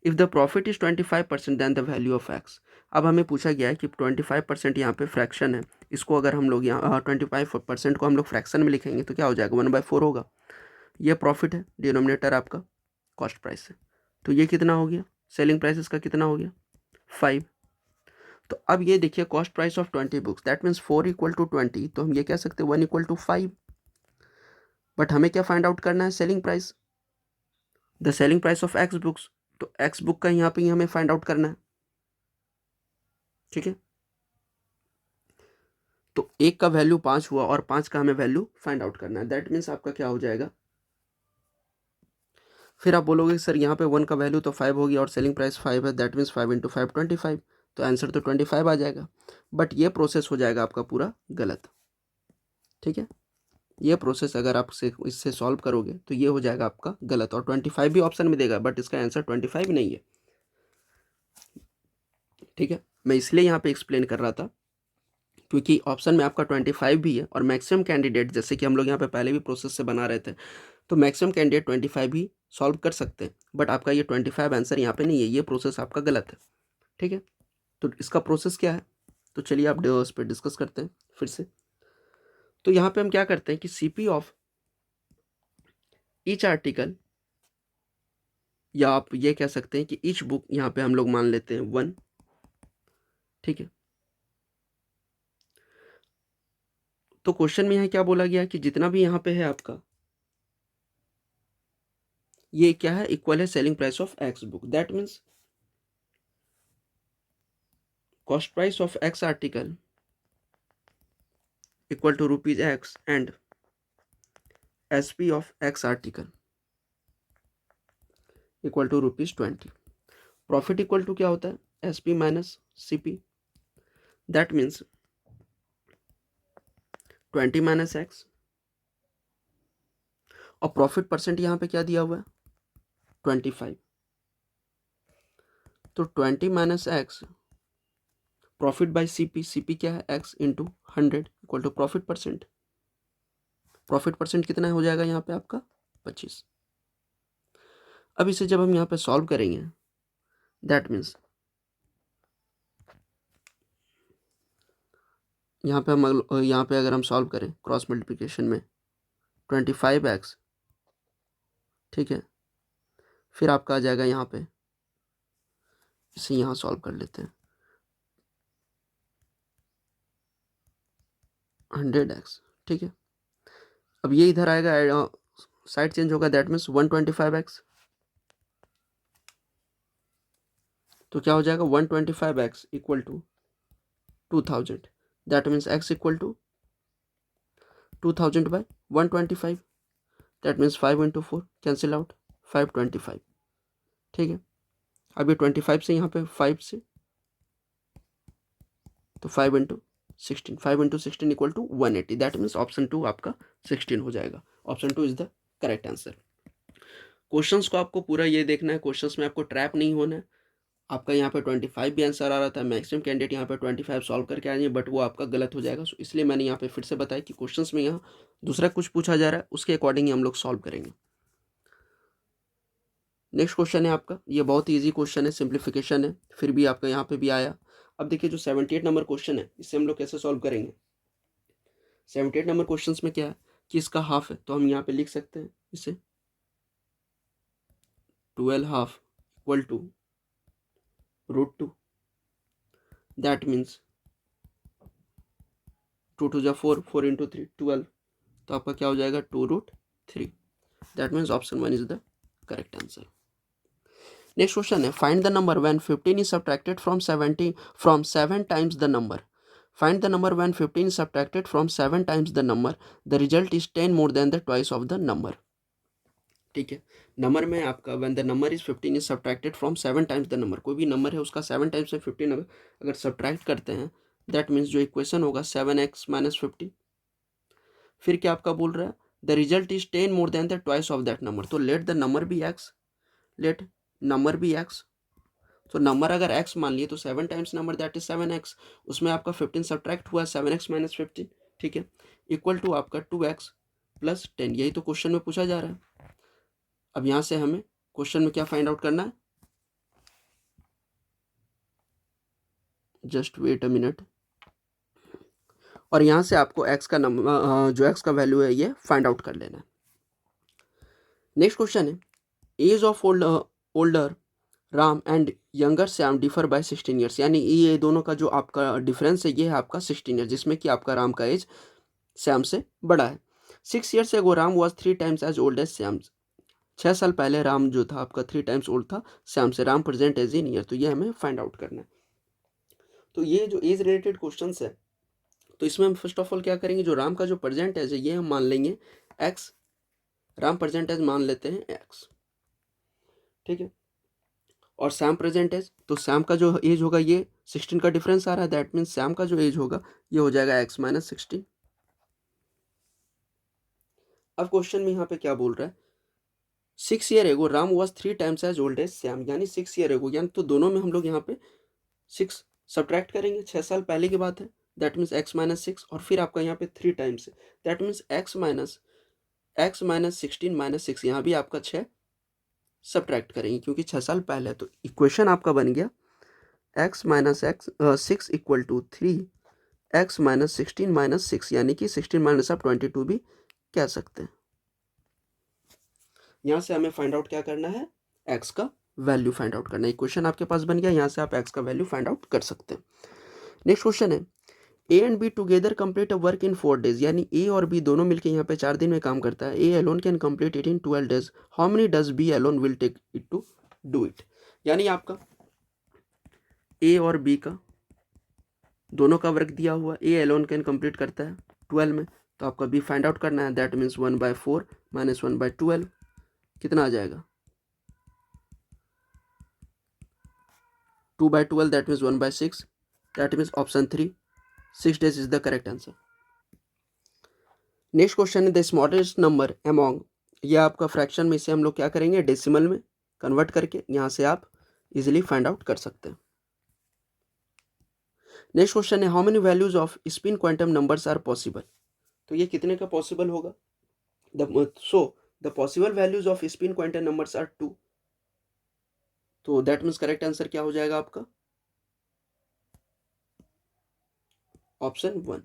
If the profit is 25% then the value of x. अब हमें पूछा गया है कि 25% यहाँ पे fraction है, इसको अगर हम लोग यहाँ 25% को हम लोग फ्रैक्शन में लिखेंगे तो क्या हो जाएगा 1/4 होगा। ये प्रॉफिट है, डिनोमिनेटर आपका कॉस्ट प्राइस है, तो ये कितना हो गया सेलिंग प्राइस इसका कितना हो गया 5। तो अब ये देखिए cost price of 20 books that means 4 = 20, तो हम ये कह सकते हैं 1 = 5। बट हमें क्या फाइंड आउट करना है selling price, the selling price of x books, तो एक्स बुक का यहाँ पे हमें फाइंड आउट करना है। ठीक है, तो 1 का वैल्यू 5 हुआ और 5 का हमें वैल्यू फाइंड आउट करना है। दैट मीन्स आपका क्या हो जाएगा, फिर आप बोलोगे सर यहाँ पे 1 का वैल्यू तो 5 हो गया और सेलिंग प्राइस 5 है, दैट मीन्स 5 × 5 25, तो आंसर तो 25 आ जाएगा। बट ये प्रोसेस हो जाएगा आपका पूरा गलत। ठीक है, ये प्रोसेस अगर आप इससे सॉल्व करोगे तो ये हो जाएगा आपका गलत, और 25 भी ऑप्शन में देगा बट इसका आंसर 25 नहीं है। ठीक है, मैं इसलिए यहाँ पे एक्सप्लेन कर रहा था क्योंकि ऑप्शन में आपका 25 भी है और मैक्सिमम कैंडिडेट, जैसे कि हम लोग यहाँ पे पहले भी प्रोसेस से बना रहे थे, तो मैक्सिमम कैंडिडेट 25 भी सॉल्व कर सकते हैं, बट आपका ये 25 आंसर यहाँ पे नहीं है, ये प्रोसेस आपका गलत है। ठीक है, तो इसका प्रोसेस क्या है, तो चलिए आप इस पर डिस्कस करते हैं फिर से। तो यहाँ पे हम क्या करते हैं कि CP ऑफ ईच आर्टिकल, या आप ये कह सकते हैं कि ईच बुक यहाँ पे हम लोग मान लेते हैं 1। ठीक है, तो क्वेश्चन में यहाँ क्या बोला गया कि जितना भी यहाँ पे है आपका ये क्या है, इक्वल है selling price of x book. That means cost price of x article equal to ₹X and SP of x article equal to ₹20। Profit equal to क्या होता है SP minus CP। That means 20 minus x, और profit percent यहाँ पे क्या दिया हुआ है 25, तो 20 minus x profit by CP क्या है x × 100 equal to profit percent. Profit percent कितना हो जाएगा यहाँ पे आपका 25। अब इसे जब हम यहाँ पे सॉल्व करेंगे दैट मीन्स यहाँ पे अगर हम सॉल्व करें क्रॉस मल्टीप्लिकेशन में 25x, ठीक है, फिर आपका आ जाएगा यहाँ पे, इसे यहाँ सॉल्व कर लेते हैं 100x। ठीक है, अब ये इधर आएगा, साइड चेंज होगा, दैट मीन्स 125x, तो क्या हो जाएगा 125x equal to 2000। That means x equal to 2000 by 125, that means 5 × 4 cancel out 525। ठीक है, अब ये 25 से यहाँ पे 5 से, तो 5 × 16, 5 × 16 equal to 180। That means option 2 आपका 16 हो जाएगा। Option 2 is the correct answer. Questions को आपको पूरा ये देखना है, क्वेश्चंस में आपको ट्रैप नहीं होना है। आपका यहाँ पे 25 भी आंसर आ रहा था, मैक्सिमम कैंडिडेट यहाँ पे 25 सॉल्व करके आ जाए, बट वो आपका गलत हो जाएगा। सो इसलिए मैंने यहाँ पे फिर से बताया कि क्वेश्चंस में यहाँ दूसरा कुछ पूछा जा रहा है, उसके अकॉर्डिंग ही हम लोग सॉल्व करेंगे। नेक्स्ट क्वेश्चन है आपका, ये बहुत ही ईजी क्वेश्चन है, सिंप्लीफिकेशन है, फिर भी आपका यहाँ पे भी आया। अब देखिए जो 78 नंबर क्वेश्चन है, इसे हम लोग कैसे सॉल्व करेंगे। 78 नंबर क्वेश्चन में क्या है कि इसका हाफ है, तो हम यहाँ पे लिख सकते हैं इसे 12/2 इक्वल टू √2। दैट मीन्स 2 × 2 = 4, 4 × 3 12, तो आपका क्या हो जाएगा 2√3। That means option 1 is the correct answer. Next question है find the number when 15 is subtracted from 7 times the number. Find the number when 15 is subtracted from 7 times the number, the result is 10 more than the twice of the number. ठीक है, number में आपका when the number is 15 is subtracted from 7 times the number, कोई भी number है उसका 7 times से 15 अगर सब्ट्रैक्ट करते हैं, दैट मीन्स जो इक्वेशन होगा 7x - 50 फिर क्या आपका बोल रहा है, the result is 10 more than the twice of that number, तो let the number be x, let number be x. तो नंबर अगर x मान लिए तो 7 times number that is 7x, उसमें आपका 15 सब्ट्रैक्ट हुआ 7x माइनस 15, ठीक है, इक्वल टू आपका 2x प्लस 10। यही तो क्वेश्चन में पूछा जा रहा है। अब यहाँ से हमें क्वेश्चन में क्या फाइंड आउट करना है, जस्ट वेट अ मिनट, और यहाँ से आपको x का नंबर जो x का वैल्यू है ये फाइंड आउट कर लेना है। नेक्स्ट क्वेश्चन है, age of older Ram and younger Shyam differ by 16 years, यानी ये दोनों का जो आपका डिफरेंस है ये है आपका 16 ईयर, जिसमें कि आपका राम का एज श्याम से बड़ा है। 6 years ago Ram was 3 times age old age Shyam, 6 साल पहले राम जो था आपका 3 टाइम्स ओल्ड था श्याम से। Ram present age in year, तो ये हमें फाइंड आउट करना है। तो ये जो एज रिलेटेड क्वेश्चन है, तो इसमें हम फर्स्ट ऑफ ऑल क्या करेंगे, जो राम का जो प्रेजेंट एज है ये हम मान लेंगे एक्स, राम प्रेजेंट एज मान लेते हैं एक्स, ठीक है, और श्याम प्रेजेंट एज, तो श्याम का जो एज होगा ये 16 का डिफरेंस आ रहा है, दैट मीन्स श्याम का जो एज होगा ये हो जाएगा एक्स माइनस 16। अब क्वेश्चन में यहाँ पे क्या बोल रहा है, 6 year ago Ram was 3 times age old age Shyam, यानी 6 ईयर एगो, यानी तो दोनों में हम लोग यहाँ पे 6 सब्ट्रैक्ट करेंगे, 6 साल पहले की बात है, दैट मीन्स एक्स माइनस 6, और फिर आपका यहाँ पे 3 टाइम्स है, that means x minus 16 minus 6, यहाँ भी आपका 6 सब्ट्रैक्ट करेंगे क्योंकि 6 साल पहले है। तो इक्वेशन आपका बन गया x minus x 6 equal to 3 x minus 16 minus 6, यानी कि 16 माइनस आप 22 भी कह सकते हैं। यहाँ से हमें फाइंड आउट क्या करना है, एक्स का वैल्यू फाइंड आउट करना है। इक्वेशन आपके पास बन गया, यहाँ से आप एक्स का वैल्यू फाइंड आउट कर सकते हैं। नेक्स्ट क्वेश्चन है, A and be together complete a work in 4 days, यानी ए और बी दोनों मिलकर यहाँ पे 4 दिन में काम करता है। A alone can complete it in 12 days, how many does B alone will take it to do it, यानी आपका ए और बी का दोनों का वर्क दिया हुआ, ए अलोन कैन कंप्लीट करता है 12 में, तो आपका बी फाइंड आउट करना है, दैट मीन्स 1/4 माइनस 1/12 कितना आ जाएगा, 2/12 that means 1/6, that means option 3 6 days is the correct answer. Next question है, द स्मॉलेस्ट नंबर अमॉन्ग, ये आपका फ्रैक्शन में, इसे हम लोग क्या करेंगे डेसिमल में कन्वर्ट करके, यहाँ से आप इजिली फाइंड आउट कर सकते हैं। नेक्स्ट क्वेश्चन है, how many values of spin quantum numbers are possible, तो ये कितने का पॉसिबल होगा, the possible values of spin quantum numbers are 2, तो दैट मीन्स करेक्ट आंसर क्या हो जाएगा आपका, ऑप्शन 1।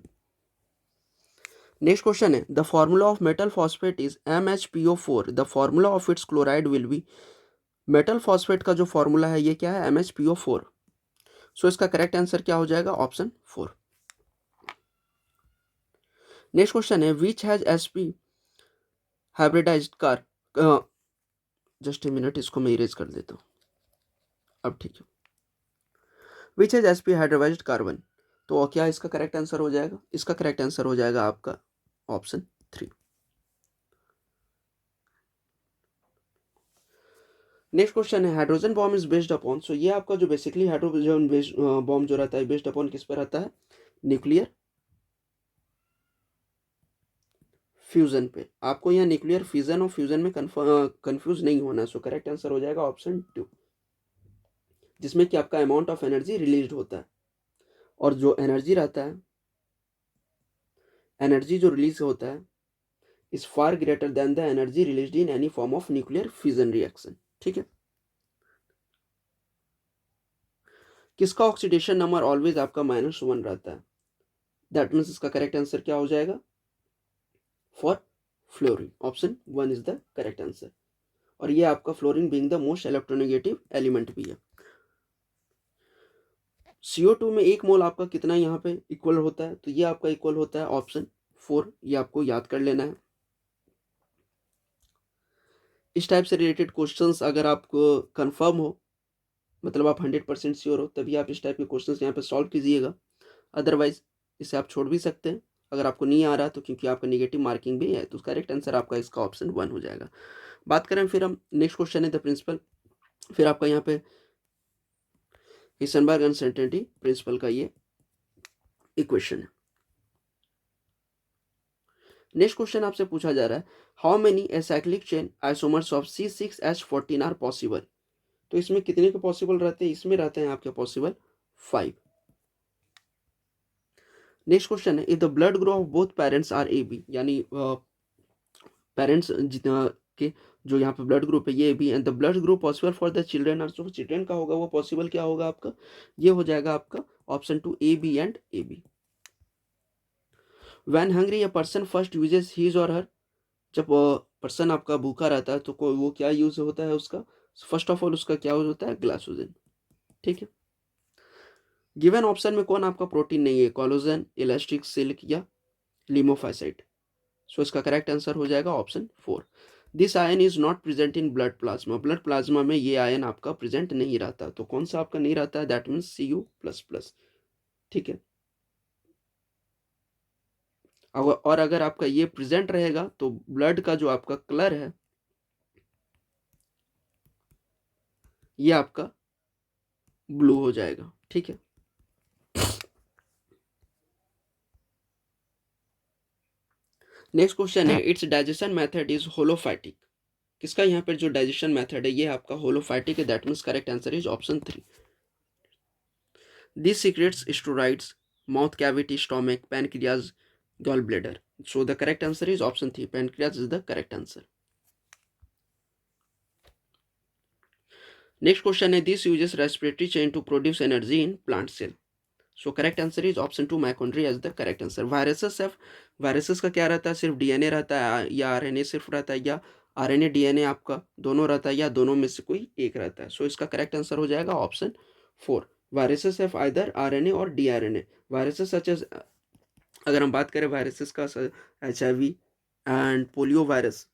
नेक्स्ट क्वेश्चन है, the formula of metal phosphate is MHPO4, the formula of its chloride will be, metal phosphate का जो formula है ये क्या है, MHPO4, सो इसका करेक्ट आंसर क्या हो जाएगा, ऑप्शन 4। नेक्स्ट क्वेश्चन है, which has SP hybridized car, just a minute, इसको मैं इरेज कर देता हूँ, अब ठीक है, which has SP hybridized carbon, तो क्या इसका करेक्ट आंसर हो जाएगा, इसका करेक्ट आंसर हो जाएगा आपका ऑप्शन 3। नेक्स्ट क्वेश्चन है, hydrogen bomb is based upon, so ये आपका जो बेसिकली हाइड्रोजन बॉम्ब जो रहता है बेस्ड अपॉन किस पर रहता है, न्यूक्लियर फ्यूजन पे। आपको यहाँ न्यूक्लियर फ्यूजन और फ्यूजन में कंफ्यूज नहीं होना है, सो करेक्ट आंसर हो जाएगा ऑप्शन 2, जिसमें कि आपका अमाउंट ऑफ एनर्जी रिलीज होता है, और जो एनर्जी रहता है, एनर्जी जो रिलीज होता है is far greater than the energy released in any form of nuclear fusion reaction, ठीक है। किसका ऑक्सीडेशन नंबर ऑलवेज आपका -1 रहता है, दैट मीन्स इसका करेक्ट आंसर क्या हो जाएगा, for fluorine, option 1 is the correct answer, और ये आपका fluorine being the most electronegative element भी है। CO2 में 1 मोल आपका कितना यहाँ पे इक्वल होता है, तो ये आपका इक्वल होता है ऑप्शन 4, ये आपको याद कर लेना है। इस टाइप से रिलेटेड क्वेश्चंस अगर आपको कंफर्म हो, मतलब आप 100% श्योर हो, तभी आप इस टाइप के क्वेश्चंस यहाँ पे सॉल्व कीजिएगा, अदरवाइज इसे आप छोड़ भी सकते हैं अगर आपको नहीं आ रहा तो, क्योंकि आपका नेगेटिव मार्किंग भी है, तो करेक्ट आंसर आपका इसका ऑप्शन 1 हो जाएगा। बात करें फिर हम, नेक्स्ट क्वेश्चन है द प्रिंसिपल, फिर आपका यहाँ पे हिसेनबर्ग अनसर्टेनिटी प्रिंसिपल का ये इक्वेशन है। नेक्स्ट क्वेश्चन आपसे पूछा जा रहा है, how many acyclic chain isomers of C6H14 are possible. तो इसमें कितने के पॉसिबल रहते हैं, इसमें रहते हैं आपके पॉसिबल 5। नेक्स्ट क्वेश्चन है, if the blood group of both parents are AB, यानी पेरेंट्स जितना के जो यहाँ पे ब्लड ग्रुप है ये भी, and the blood group possible for the children are, जो चिल्ड्रन का होगा वो पॉसिबल क्या होगा आपका, ये हो जाएगा आपका option 2 AB and AB। When hungry a person first uses his और हर, जब पर्सन आपका भूखा रहता है तो वो क्या यूज होता है उसका, फर्स्ट ऑफ ऑल उसका क्या यूज होता है, ग्लाइकोजन। ठीक है, गिवन ऑप्शन में कौन आपका प्रोटीन नहीं है, कोलेजन, इलास्टिक सिल्क या लिमोफाइसाइट। सो इसका करेक्ट आंसर हो जाएगा option 4। This ion is not present in blood plasma, blood plasma में ये आयन आपका प्रेजेंट नहीं रहता। तो कौन सा आपका नहीं रहता है, दैट मीन्स Cu++। ठीक है, और अगर आपका ये प्रेजेंट रहेगा तो ब्लड का जो आपका कलर है ये आपका ब्लू हो जाएगा। ठीक है, नेक्स्ट क्वेश्चन है, इट्स डाइजेशन मेथड इज होलोफैटिक। किसका यहाँ पर जो डाइजेशन मेथड है ये आपका होलोफैटिक है, that means correct answer is option 3। This secrets steroids mouth cavity, stomach, pancreas, gall bladder. So the correct answer is option 3, pancreas is the correct answer. Next question है, this uses respiratory chain to produce energy in plant cell. So correct answer is option 2, mitochondria is the correct answer. Viruses का क्या रहता है, सिर्फ DNA रहता है या RNA सिर्फ रहता है, या आरएनए डीएनए आपका दोनों रहता है, या दोनों में से कोई एक रहता है। सो इसका करेक्ट आंसर हो जाएगा option 4, viruses have either RNA और डीआरएनए। वायरसेस सच एज, अगर हम बात करें वायरसेस का, HIV एंड पोलियो वायरस,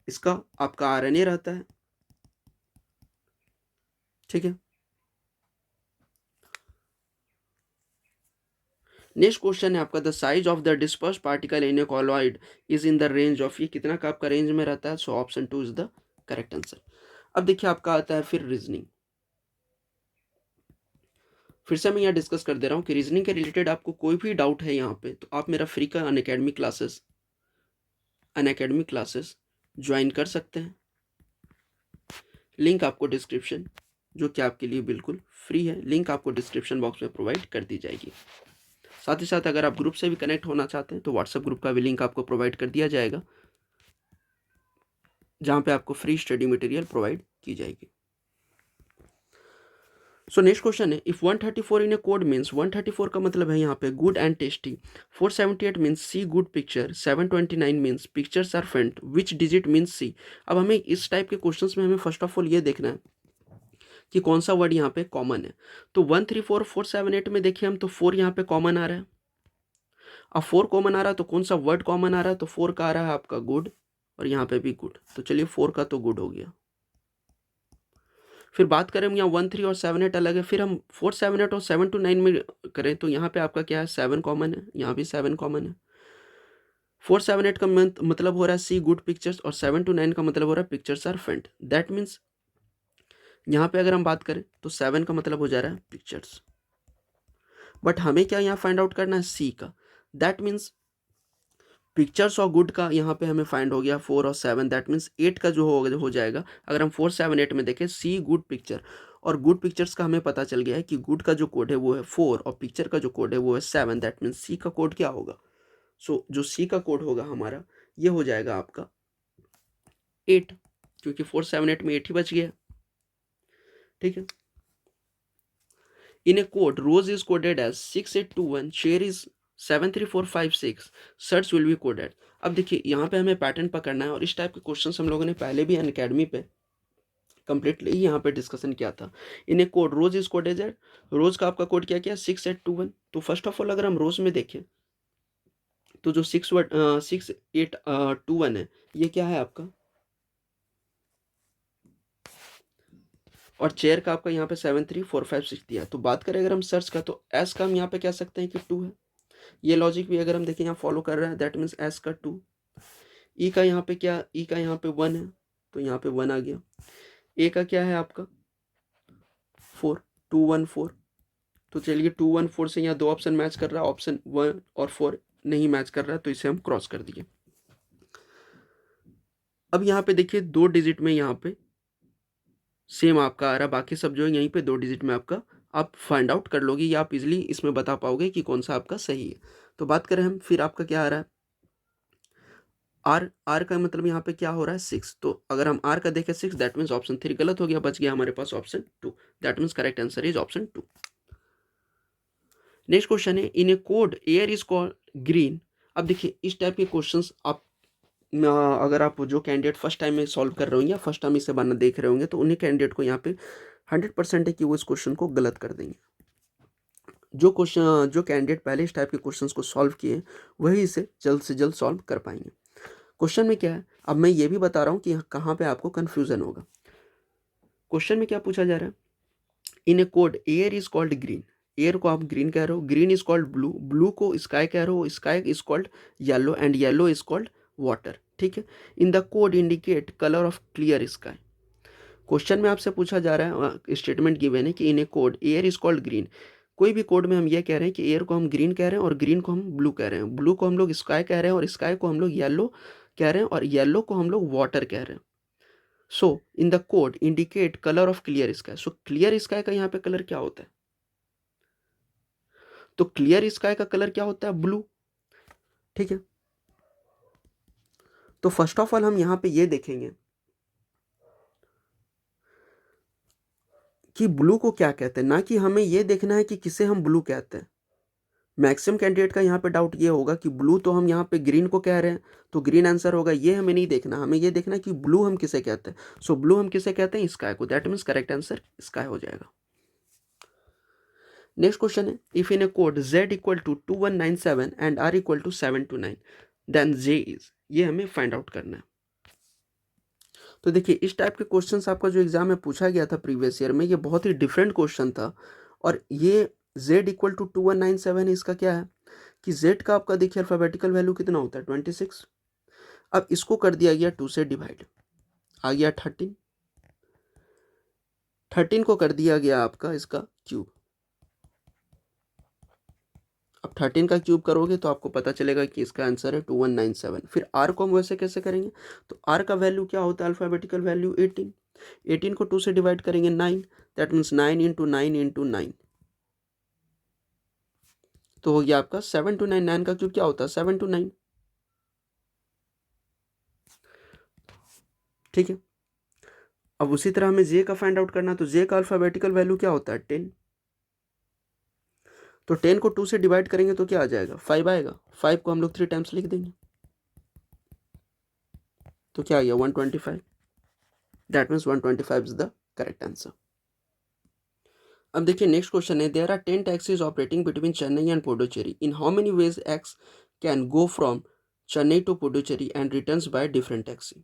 इसका आपका आरएनए रहता है। ठीक है, नेक्स्ट क्वेश्चन है आपका, the size of the disperse particle in A colloid is in the range of, ये कितना का आपका रेंज में रहता है। So option 2 is the correct answer. अब देखिए आपका आता है फिर रीजनिंग। फिर से मैं यहाँ डिस्कस कर दे रहा हूँ कि रीजनिंग के रिलेटेड आपको कोई भी डाउट है यहाँ पे तो आप मेरा फ्री का अनअकैडमी क्लासेस ज्वाइन कर सकते हैं। लिंक आपको डिस्क्रिप्शन, जो कि आपके लिए बिल्कुल फ्री है, लिंक आपको डिस्क्रिप्शन बॉक्स में प्रोवाइड कर दी जाएगी। साथ ही साथ अगर आप ग्रुप से भी कनेक्ट होना चाहते हैं तो व्हाट्सएप ग्रुप का भी लिंक आपको प्रोवाइड कर दिया जाएगा, जहाँ पे आपको फ्री स्टडी मटेरियल प्रोवाइड की जाएगी। सो नेक्स्ट क्वेश्चन है, if 134 in a code means, 134 का मतलब है यहाँ पे good and tasty, 478 means see good picture, 729 means pictures are faint, which digit means सी। अब हमें इस टाइप के क्वेश्चंस में हमें फर्स्ट ऑफ ऑल ये देखना है कि कौन सा वर्ड यहाँ पे कॉमन है। तो 134 478 में देखिए हम, तो 4 यहाँ पे कॉमन आ रहा है। अब 4 कॉमन आ रहा है तो कौन सा वर्ड कॉमन आ रहा है, तो 4 का आ रहा है आपका गुड, और यहाँ पे भी गुड। तो चलिए 4 का तो गुड हो गया। फिर बात करें हम यहाँ 1 3 और 7 8 अलग है, फिर हम 4 7 8 और 7 2 9 में करें तो यहाँ पे आपका क्या है, 7 कॉमन है, यहाँ भी 7 कॉमन है। 4 7 8 का मतलब हो रहा है सी गुड पिक्चर्स, और 7 2 9 का मतलब हो रहा है पिक्चर्स आर फेंट। दैट मीन्स यहाँ पे अगर हम बात करें तो 7 का मतलब हो जा रहा है पिक्चर्स, बट हमें क्या यहाँ फाइंड आउट करना है, सी का। दैट मीन्स पिक्चर्स और गुड का यहाँ पे हमें फाइंड हो गया 4 और 7, दैट मीन्स 8 का जो हो जाएगा। अगर हम 4 7 8 में देखें सी गुड पिक्चर, और गुड पिक्चर्स का हमें पता चल गया है कि गुड का जो कोड है वो है 4 और पिक्चर का जो कोड है वो है 7, दैट मीन्स सी का कोड क्या होगा। सो जो सी का कोड होगा हमारा ये हो जाएगा आपका 8, क्योंकि 4 7 8 में 8 ही बच गया। ठीक है, in a code rose is coded as 6821, share is 73456, search will be coded. अब देखिए यहाँ पे हमें पैटर्न पकड़ना है, और इस टाइप के क्वेश्चंस हम लोगों ने पहले भी अनअकैडमी पे कंप्लीटली यहाँ पे डिस्कशन किया था। In a code rose is coded as, rose का आपका कोड क्या किया 6821। तो फर्स्ट ऑफ ऑल अगर हम रोज में देखें तो जो 6821 है ये क्या है आपका, और चेयर का आपका यहाँ पे 73456 दिया। तो बात करें अगर हम सर्च का, तो एस का हम यहाँ पे कह सकते हैं कि 2 है। ये लॉजिक भी अगर हम देखें यहाँ फॉलो कर रहा है, दैट मीन्स एस का 2। ई का यहाँ पे क्या, ई का यहाँ पे 1 है तो यहाँ पे 1 आ गया। ए का क्या है आपका 4, 2 1 4। तो चलिए 2 1 4 से यहाँ दो ऑप्शन मैच कर रहा है, ऑप्शन 1 और 4 नहीं मैच कर रहा है, तो इसे हम क्रॉस कर दिए। अब यहाँ पे देखिए 2 डिजिट में यहाँ पे सेम आपका आ रहा है, बाकी सब जो है यहीं पे 2 डिजिट में आपका आप फाइंड आउट कर लोगे या आप इजिली इसमें बता पाओगे कि कौन सा आपका सही है। तो बात करें हम, फिर आपका क्या आ रहा है, आर का मतलब यहाँ पे क्या हो रहा है 6। तो अगर हम आर का देखें 6, दैट मीन्स ऑप्शन 3 गलत हो गया, बच गया हमारे पास option 2। That means correct answer is option 2। Next question है, in a code air is called green. अब देखिए इस टाइप के क्वेश्चंस आप अगर आप जो कैंडिडेट फर्स्ट टाइम में सॉल्व कर रहे होंगे या फर्स्ट टाइम इसे बनना देख रहे होंगे, तो उन्हीं कैंडिडेट को यहाँ पे 100% है कि वो इस क्वेश्चन को गलत कर देंगे। जो कैंडिडेट पहले इस टाइप के क्वेश्चंस को सॉल्व किए वही इसे जल्द से जल्द सॉल्व कर पाएंगे। क्वेश्चन में क्या है, अब मैं ये भी बता रहा हूँ कि कहाँ पे आपको कंफ्यूजन होगा। क्वेश्चन में क्या पूछा जा रहा है, in a code air is called green. Air को आप ग्रीन कह रहे हो, green is called blue, blue को स्काई कह रहे हो, sky is called yellow and yellow is called water. ठीक है, in the code indicate colour of clear sky. Question में आपसे पूछा जा रहा है, स्टेटमेंट गिवन है कि in a code air is called green. कोई भी कोड में हम ये कह रहे हैं कि एयर को हम ग्रीन कह रहे हैं और ग्रीन को हम ब्लू कह रहे हैं, ब्लू को हम लोग स्काई कह रहे हैं और स्काई को हम लोग येलो कह रहे हैं और येलो को हम लोग वाटर कह रहे हैं। So in the code indicate colour of clear sky. So clear sky का यहाँ पे कलर क्या होता है, तो क्लियर स्काई का कलर क्या होता है, ब्लू। ठीक है, तो फर्स्ट ऑफ ऑल हम यहाँ पे ये देखेंगे कि ब्लू को क्या कहते हैं, ना कि हमें ये देखना है कि किसे हम ब्लू कहते हैं। मैक्सिमम कैंडिडेट का यहाँ पे डाउट ये होगा कि ब्लू तो हम यहाँ पे ग्रीन को कह रहे हैं तो ग्रीन आंसर होगा, ये हमें नहीं देखना, हमें ये देखना है कि ब्लू हम किसे कहते हैं। सो ब्लू हम किसे कहते हैं, स्काई को। That means correct answer sky हो जाएगा। नेक्स्ट क्वेश्चन है, if in a code z equal to 2197 and r equal to 729 then j is, ये हमें फाइंड आउट करना है। तो देखिए इस टाइप के क्वेश्चंस आपका जो एग्जाम में पूछा गया था प्रीवियस ईयर में, ये बहुत ही डिफरेंट क्वेश्चन था। और ये z इक्वल टू 2197 इसका क्या है कि z का आपका देखिए अल्फाबेटिकल वैल्यू कितना होता है 26। अब इसको कर दिया गया 2 से डिवाइड, आ गया 13। 13 को कर दिया गया आपका इसका क्यूब। अब 13 का क्यूब करोगे तो आपको पता चलेगा कि इसका आंसर है 2197। फिर r को हम वैसे कैसे करेंगे, तो r का वैल्यू क्या होता है, अल्फाबेटिकल वैल्यू 18। 18 को 2 से डिवाइड करेंगे 9, दैट मीन्स 9 इंटू 9 इंटू 9, तो हो गया आपका 7 to 9। 9 का क्यूब क्या होता है 7 to 9। ठीक है, अब उसी तरह हमें j का फाइंड आउट करना, तो j का अल्फाबेटिकल वैल्यू क्या होता है 10। तो 10 को 2 से डिवाइड करेंगे तो क्या आ जाएगा 5 आएगा। 5 को हम लोग 3 टाइम्स लिख देंगे तो क्या आ गया 125। That means 125 is the correct answer. अब देखिए नेक्स्ट क्वेश्चन है, there are 10 taxis operating between Chennai and Puducherry, in how many ways x can go from Chennai to Puducherry and returns by different taxi.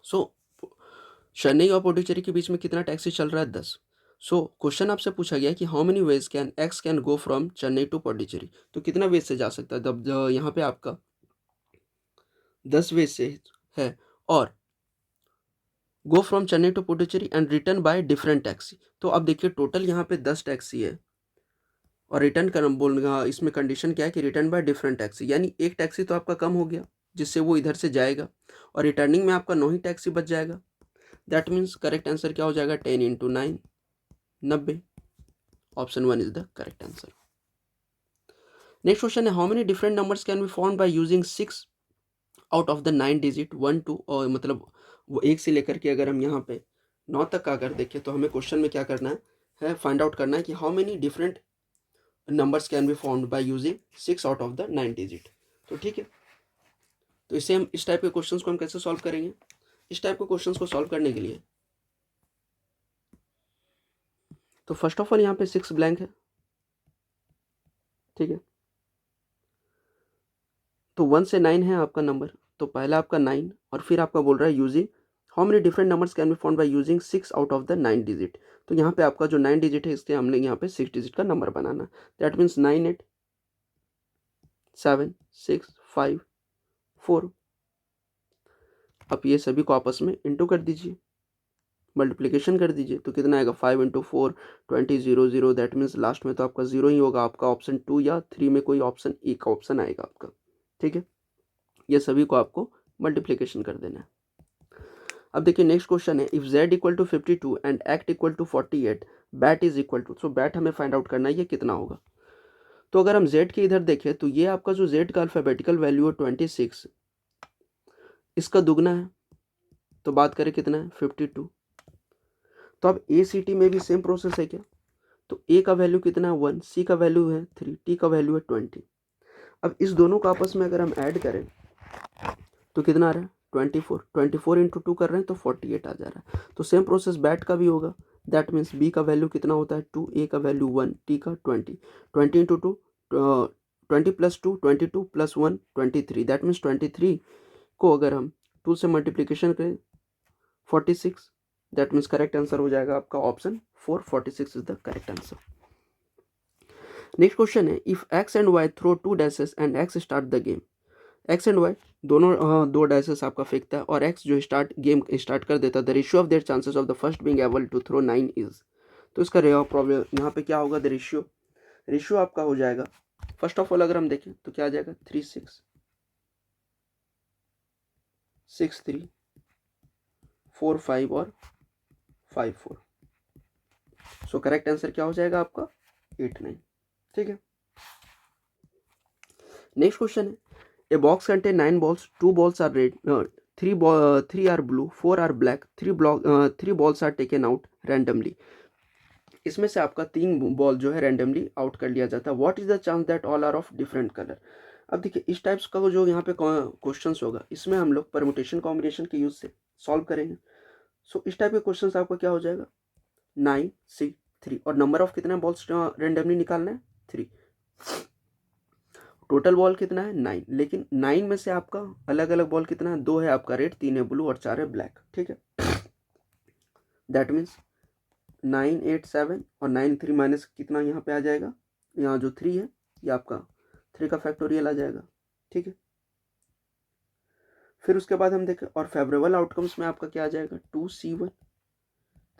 So Chennai और पुडुचेरी के बीच में कितना टैक्सी चल रहा है 10। सो क्वेश्चन आपसे पूछा गया कि how many ways can x can go from Chennai to Puducherry, तो कितना वेज से जा सकता है। तब यहाँ पे आपका 10 वेज से है, और go from Chennai to Puducherry and return by different taxi. तो अब देखिए टोटल यहाँ पे 10 टैक्सी है और रिटर्न कर बोलना, इसमें कंडीशन क्या है कि रिटर्न बाय डिफरेंट टैक्सी, यानी एक टैक्सी तो आपका कम हो गया जिससे वो इधर से जाएगा और रिटर्निंग में आपका 9 ही टैक्सी बच जाएगा। दैट मीन्स करेक्ट आंसर क्या हो जाएगा 10 into 9 90। Option 1 is the correct answer. Next question है, how many different numbers can be found by using 6 out of the 9 digit 1 2, और मतलब वो 1 से लेकर के अगर हम यहाँ पे 9 तक का अगर देखें तो हमें क्वेश्चन में क्या करना है फाइंड आउट करना है कि how many different numbers can be found by using 6 out of the 9 digit. तो ठीक है, तो इसे हम इस टाइप के क्वेश्चंस को हम कैसे सॉल्व करेंगे। इस टाइप के क्वेश्चंस को सॉल्व करने के लिए तो फर्स्ट ऑफ ऑल यहाँ पे 6 ब्लैंक है। ठीक है, तो 1 से 9 है आपका नंबर, तो पहला आपका 9 और फिर आपका बोल रहा है using how many different numbers can be found by using 6 out of the 9 digit. तो यहाँ पे आपका जो 9 डिजिट है इसके हमने यहाँ पे 6 डिजिट का नंबर बनाना। That means 9 8 7 6 5 4। अब ये सभी को आपस में इंटू कर दीजिए, मल्टीप्लिकेशन कर दीजिए तो कितना आएगा 5 इंटू 4 20 0 0, दैट मीन्स लास्ट में तो आपका 0 ही होगा, आपका ऑप्शन 2 या 3 में कोई ऑप्शन एक का ऑप्शन आएगा आपका। ठीक है, ये सभी को आपको मल्टीप्लिकेशन कर देना है। अब देखिए नेक्स्ट क्वेश्चन है, if z equal to 52 and x equal to 48 what is equal to, so what हमें फाइंड आउट करना है ये कितना होगा। तो अगर हम z के इधर देखें तो ये आपका जो z का अल्फाबेटिकल वैल्यू है 26, इसका दुगना है, तो बात करें कितना है 52। तो अब ए सी टी में भी सेम प्रोसेस है क्या, तो ए का वैल्यू कितना है 1, सी का वैल्यू है 3, टी का वैल्यू है 20। अब इस दोनों का आपस में अगर हम ऐड करें तो कितना आ रहा है 24, 24 इंटू 2 कर रहे हैं तो 48 आ जा रहा है। तो सेम प्रोसेस बैट का भी होगा, दैट मीन्स बी का वैल्यू कितना होता है 2, ए का वैल्यू 1, टी का 20, 20 into 2 20 plus 2 22 plus 1 23, that means 23 को अगर हम 2 से मल्टीप्लीकेशन करें 46, दैट मीन्स करेक्ट आंसर हो जाएगा आपका option 4, 46 is the correct answer. Next question है, if X and Y throw 2 dices and X start the game, X and Y दोनों 2 डैसेस आपका फेंकता है और एक्स जो गेम स्टार्ट कर देता है, the ratio of their chances of the first being able to throw 9 is, तो इसका प्रॉब्लम यहाँ पे क्या होगा, द रेशियो आपका हो जाएगा, फर्स्ट ऑफ ऑल अगर हम देखें तो क्या आ जाएगा 3 6 6 3 4 5 और 5 4, सो करेक्ट आंसर क्या हो जाएगा आपका 8 9। ठीक है, नेक्स्ट क्वेश्चन है, a box contain 9 balls, 2 balls are red, 3 are blue, 4 are black, 3 balls are taken out randomly, इसमें से आपका 3 बॉल जो है रैंडमली आउट कर लिया जाता है, what is the chance that all are of different colour. अब देखिए इस टाइप्स का जो यहाँ पे क्वेश्चंस होगा, इसमें हम लोग परमुटेशन कॉम्बिनेशन के यूज से सॉल्व करेंगे। सो इस टाइप के क्वेश्चंस आपका क्या हो जाएगा 9 6 3, और नंबर ऑफ कितना बॉल्स रेंडमली निकालना है 3, टोटल बॉल कितना है 9, लेकिन 9 में से आपका अलग अलग बॉल कितना है, 2 है आपका रेड, 3 है ब्लू और 4 है ब्लैक। ठीक है, दैट मीन्स 9 8 7 और 9 3 माइनस कितना यहाँ पे आ जाएगा, यहाँ जो 3 है ये आपका 3 का फैक्टोरियल आ जाएगा। ठीक है, फिर उसके बाद हम देखें और फेवरेबल आउटकम्स में आपका क्या आ जाएगा 2C1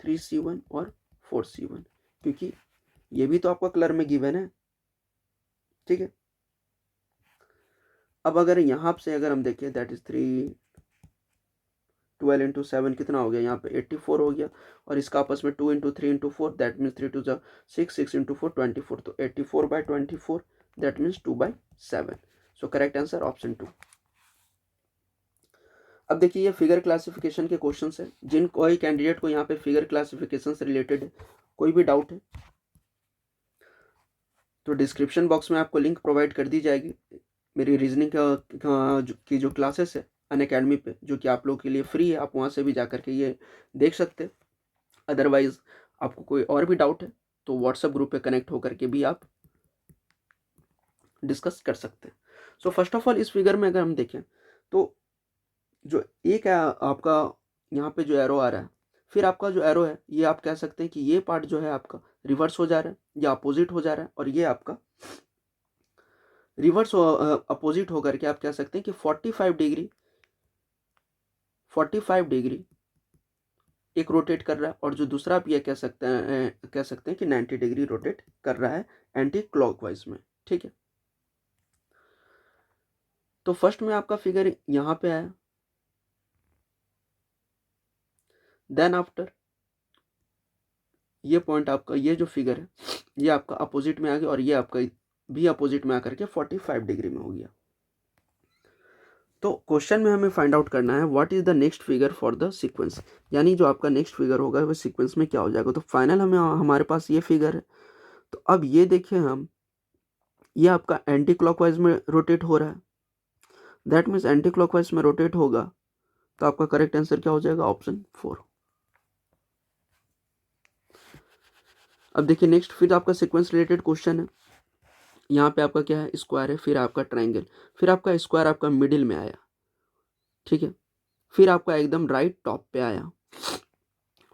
3C1 और 4C1, क्योंकि ये भी तो आपका कलर में गिवन है। ठीक है, अब अगर यहाँ से अगर हम देखें दैट इज 3 12 इंटू 7 कितना हो गया, यहाँ पे 84 हो गया, और इसका आपस में 2 into 3 into 4 that means 3 2 6 6 into 4 24, तो 84/24 that means 2/7, so correct answer option 2। अब देखिए ये फिगर क्लासिफिकेशन के क्वेश्चन है, जिन कोई कैंडिडेट को यहाँ पे फिगर क्लासिफिकेशन से रिलेटेड कोई भी डाउट है तो डिस्क्रिप्शन बॉक्स में आपको लिंक प्रोवाइड कर दी जाएगी मेरी रीजनिंग की जो क्लासेस है अनअकैडमी पे, जो कि आप लोग के लिए फ्री है, आप वहाँ से भी जा करके ये देख सकते हैं। अदरवाइज आपको कोई और भी डाउट है तो व्हाट्सएप ग्रुप पे कनेक्ट होकर के भी आप डिस्कस कर सकते हैं। सो फर्स्ट ऑफ ऑल इस फिगर में अगर हम देखें तो जो एक है आपका यहाँ पे जो एरो आ रहा है, फिर आपका जो एरो है ये आप कह सकते हैं कि ये पार्ट जो है आपका रिवर्स हो जा रहा है या अपोजिट हो जा रहा है, और ये आपका रिवर्स अपोजिट होकर के आप कह सकते हैं कि 45 डिग्री एक रोटेट कर रहा है, और जो दूसरा आप ये कह सकते हैं कि 90 डिग्री रोटेट कर रहा है एंटी क्लॉकवाइज में। ठीक है, तो फर्स्ट में आपका फिगर यहाँ पे आया, देन आफ्टर ये पॉइंट आपका ये जो फिगर है ये आपका अपोजिट में आ गया, और ये आपका भी अपोजिट में आकर के 45 डिग्री में हो गया। तो क्वेश्चन में हमें फाइंड आउट करना है what is the next figure for the sequence, यानी जो आपका नेक्स्ट फिगर होगा वो सीक्वेंस में क्या हो जाएगा। तो फाइनल हमारे पास ये फिगर है, तो अब ये देखिए हम ये आपका एंटी क्लॉकवाइज में रोटेट हो रहा है, दैट मीन्स एंटी क्लॉकवाइज में रोटेट होगा, तो आपका करेक्ट आंसर क्या हो जाएगा ऑप्शन 4। अब देखिए नेक्स्ट फिर आपका सीक्वेंस रिलेटेड क्वेश्चन है, यहाँ पे आपका क्या है स्क्वायर है, फिर आपका ट्राइंगल, फिर आपका स्क्वायर आपका मिडिल में आया। ठीक है, फिर आपका एकदम राइट टॉप पे आया,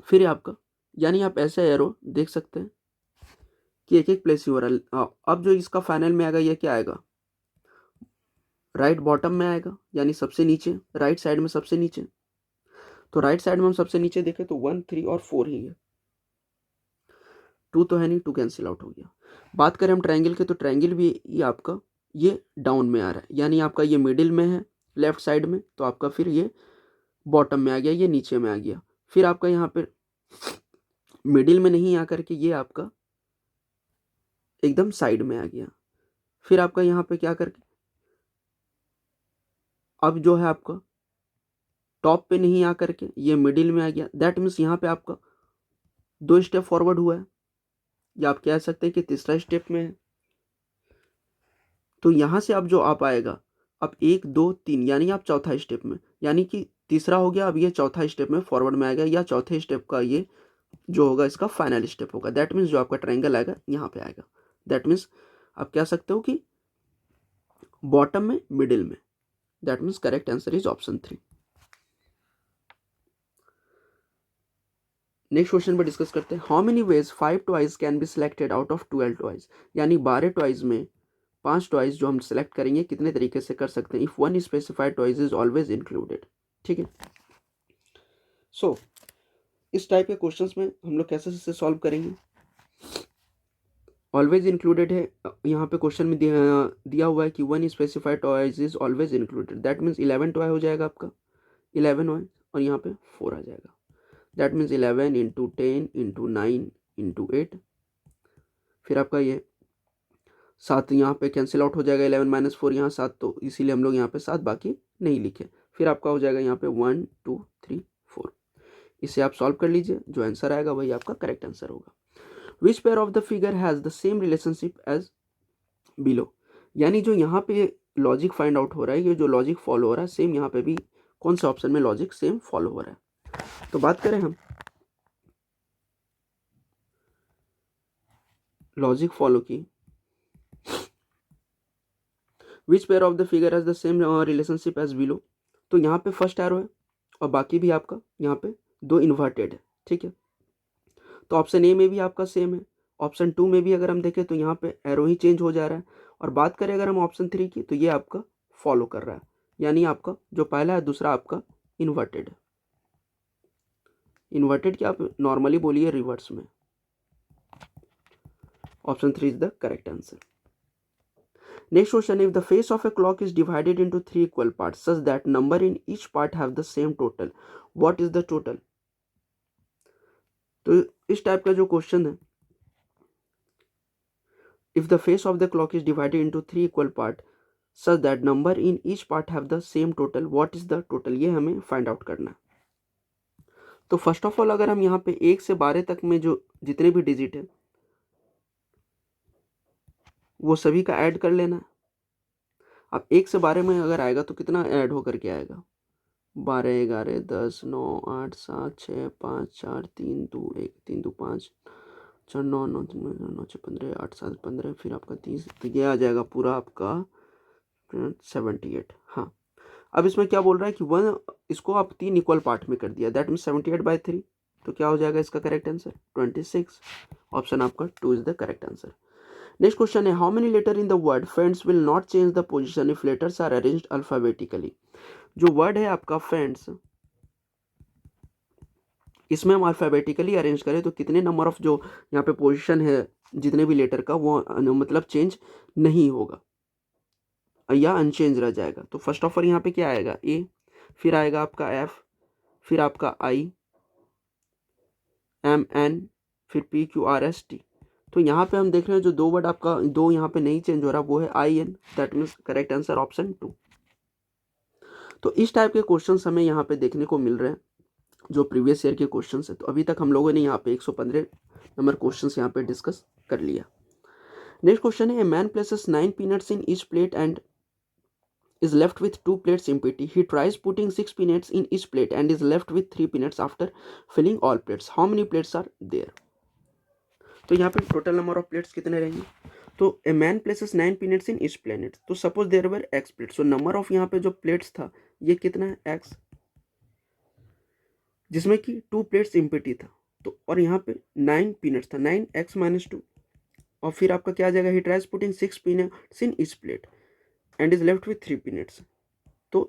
फिर आपका यानी आप ऐसे एरो देख सकते हैं कि एक एक प्लेस ही हो रहा है। अब जो इसका फाइनल में आएगा ये क्या आएगा, राइट बॉटम में आएगा, यानी सबसे नीचे, राइट साइड में सबसे नीचे। तो राइट साइड में हम सबसे नीचे देखें तो 1, 3 और 4 ही है, 2 तो है नहीं, 2 कैंसिल आउट हो गया। बात करें हम ट्रायंगल के, तो ट्रायंगल भी ये आपका ये डाउन में आ रहा है, यानी आपका ये मिडिल में है लेफ्ट साइड में, तो आपका फिर ये बॉटम में आ गया, ये नीचे में आ गया। फिर आपका यहाँ पे मिडिल में नहीं आकर के ये आपका एकदम साइड में आ गया। फिर आपका यहाँ पे क्या करके अब जो है आपका टॉप पे नहीं आकर के ये मिडिल में आ गया। दैट मीन्स यहाँ पे आपका 2 स्टेप फॉरवर्ड हुआ है, या आप कह सकते हैं कि तीसरा स्टेप में है। तो यहाँ से अब जो आप आएगा, अब 1, 2, 3, यानी आप चौथा स्टेप में, यानी कि तीसरा हो गया, अब ये चौथा स्टेप में फॉरवर्ड में आएगा, या चौथे स्टेप का ये जो होगा इसका फाइनल स्टेप होगा। दैट मीन्स जो आपका ट्रायंगल आएगा यहाँ पे आएगा। दैट मीन्स आप कह सकते हो कि बॉटम में, मिडिल में। That means correct answer is option 3। Next question पर डिस्कस करते हैं। How many veg 5 toys can be selected out of 12 toys, यानी 12 टॉयज में 5 टॉयज जो हम सिलेक्ट करेंगे कितने तरीके से कर सकते हैं, if one specified toys is always included. ठीक है, सो इस टाइप के क्वेश्चंस में हम लोग कैसे से सॉल्व करेंगे। ऑलवेज इंक्लूडेड है, यहाँ पे क्वेश्चन में दिया हुआ है कि one specified toys is always included. That means 11 toy हो जाएगा आपका, 11 टॉय, और यहाँ पे 4 आ जाएगा। That means 11 into 10 into 9 into 8। फिर आपका ये 7 यहाँ पे कैंसिल आउट हो जाएगा, 11 माइनस 4 यहाँ 7, तो इसीलिए हम लोग यहाँ पे 7 बाकी नहीं लिखे। फिर आपका हो जाएगा यहाँ पे 1, 2, 3, 4। इसे आप सॉल्व कर लीजिए, जो आंसर आएगा वही आपका करेक्ट आंसर होगा। Which pair of the figure has the same relationship as below, यानी जो यहाँ पे लॉजिक फाइंड आउट हो रहा है, ये जो लॉजिक फॉलो हो रहा है सेम यहाँ पे भी कौन से ऑप्शन में लॉजिक सेम फॉलो हो रहा है। तो बात करें हम लॉजिक फॉलो की, which pair of the figure has the same relationship as below, तो यहाँ पे फर्स्ट एरो है और बाकी भी आपका यहाँ पे 2 इन्वर्टेड है। ठीक है, तो ऑप्शन ए में भी आपका सेम है, ऑप्शन 2 में भी अगर हम देखें तो यहाँ पे एरो ही चेंज हो जा रहा है। और बात करें अगर हम ऑप्शन 3 की, तो ये आपका फॉलो कर रहा है, यानी आपका जो पहला है दूसरा आपका इन्वर्टेड है। इन्वर्टेड क्या आप नॉर्मली बोलिए रिवर्स में। Option 3 is the correct answer. Next question, if the face of a clock is divided into 3 equal parts such that number in each part have the same total, what is the total. तो इस type का जो question है, if the face of the clock is divided into 3 equal part such that number in each part have the same total, what is the total, ये हमें find out करना है। तो फर्स्ट ऑफ ऑल अगर हम यहाँ पे 1 से 12 तक में जो जितने भी डिजिट है वो सभी का ऐड कर लेना है। अब 1 से 12 में अगर आएगा तो कितना ऐड होकर के आएगा, 12, 11, 10, 9, 8, 7, 6, 5, 4, 3, 2, 1, 3, 2, 5, 4, 9, 9, 9, 6, 15, 8, 7, 15, फिर आपका 30, तो ये आ जाएगा पूरा आपका 78। हाँ, अब इसमें क्या बोल रहा है कि वन, इसको आप 3 इक्वल पार्ट में कर दिया, दैट मीन 78/3, तो क्या हो जाएगा इसका करेक्ट आंसर 26। ऑप्शन आपका 2 is the correct answer. Next question है, how many letter in the word friends will not change the position if letters are arranged alphabetically. जो वर्ड है आपका फ्रेंड्स, इसमें हम अल्फाबेटिकली अरेंज करें तो कितने नंबर ऑफ जो यहाँ पे पोजीशन है जितने भी लेटर का वो मतलब चेंज नहीं होगा या अनचेंज रह जाएगा। तो फर्स्ट ऑफ ऑल यहाँ पे क्या आएगा, ए, फिर आएगा आपका एफ, फिर आपका आई, एम, एन, फिर P, Q, R, S, T. तो यहाँ पे हम देख रहे हैं जो 2 वर्ड आपका 2 यहाँ पे नहीं चेंज हो रहा वो है I N. That means correct answer option 2। तो इस टाइप के क्वेश्चन हमें यहाँ पे देखने को मिल रहे हैं जो प्रीवियस ईयर के क्वेश्चन है। तो अभी तक हम लोगों ने यहाँ पे 115 नंबर क्वेश्चन यहाँ पे डिस्कस कर लिया। नेक्स्ट क्वेश्चन है, ए man places 9 peanuts in each plate and is left with 2 plates empty. He tries putting 6 peanuts in each plate and is left with 3 peanuts after filling all plates. How many plates are there? तो यहाँ पे total number of plates कितने रहेंगे, तो a man places 9 peanuts in each plate, तो suppose there were x plates, so number of यहाँ पे जो प्लेट्स था ये कितना है x, जिसमें कि 2 प्लेट्स एम्प्टी था, तो और यहाँ पे 9 peanuts था, 9x माइनस 2, और फिर आपका क्या आ जाएगा, he tries putting 6 peanuts in each plate and is left with 3 peanuts, तो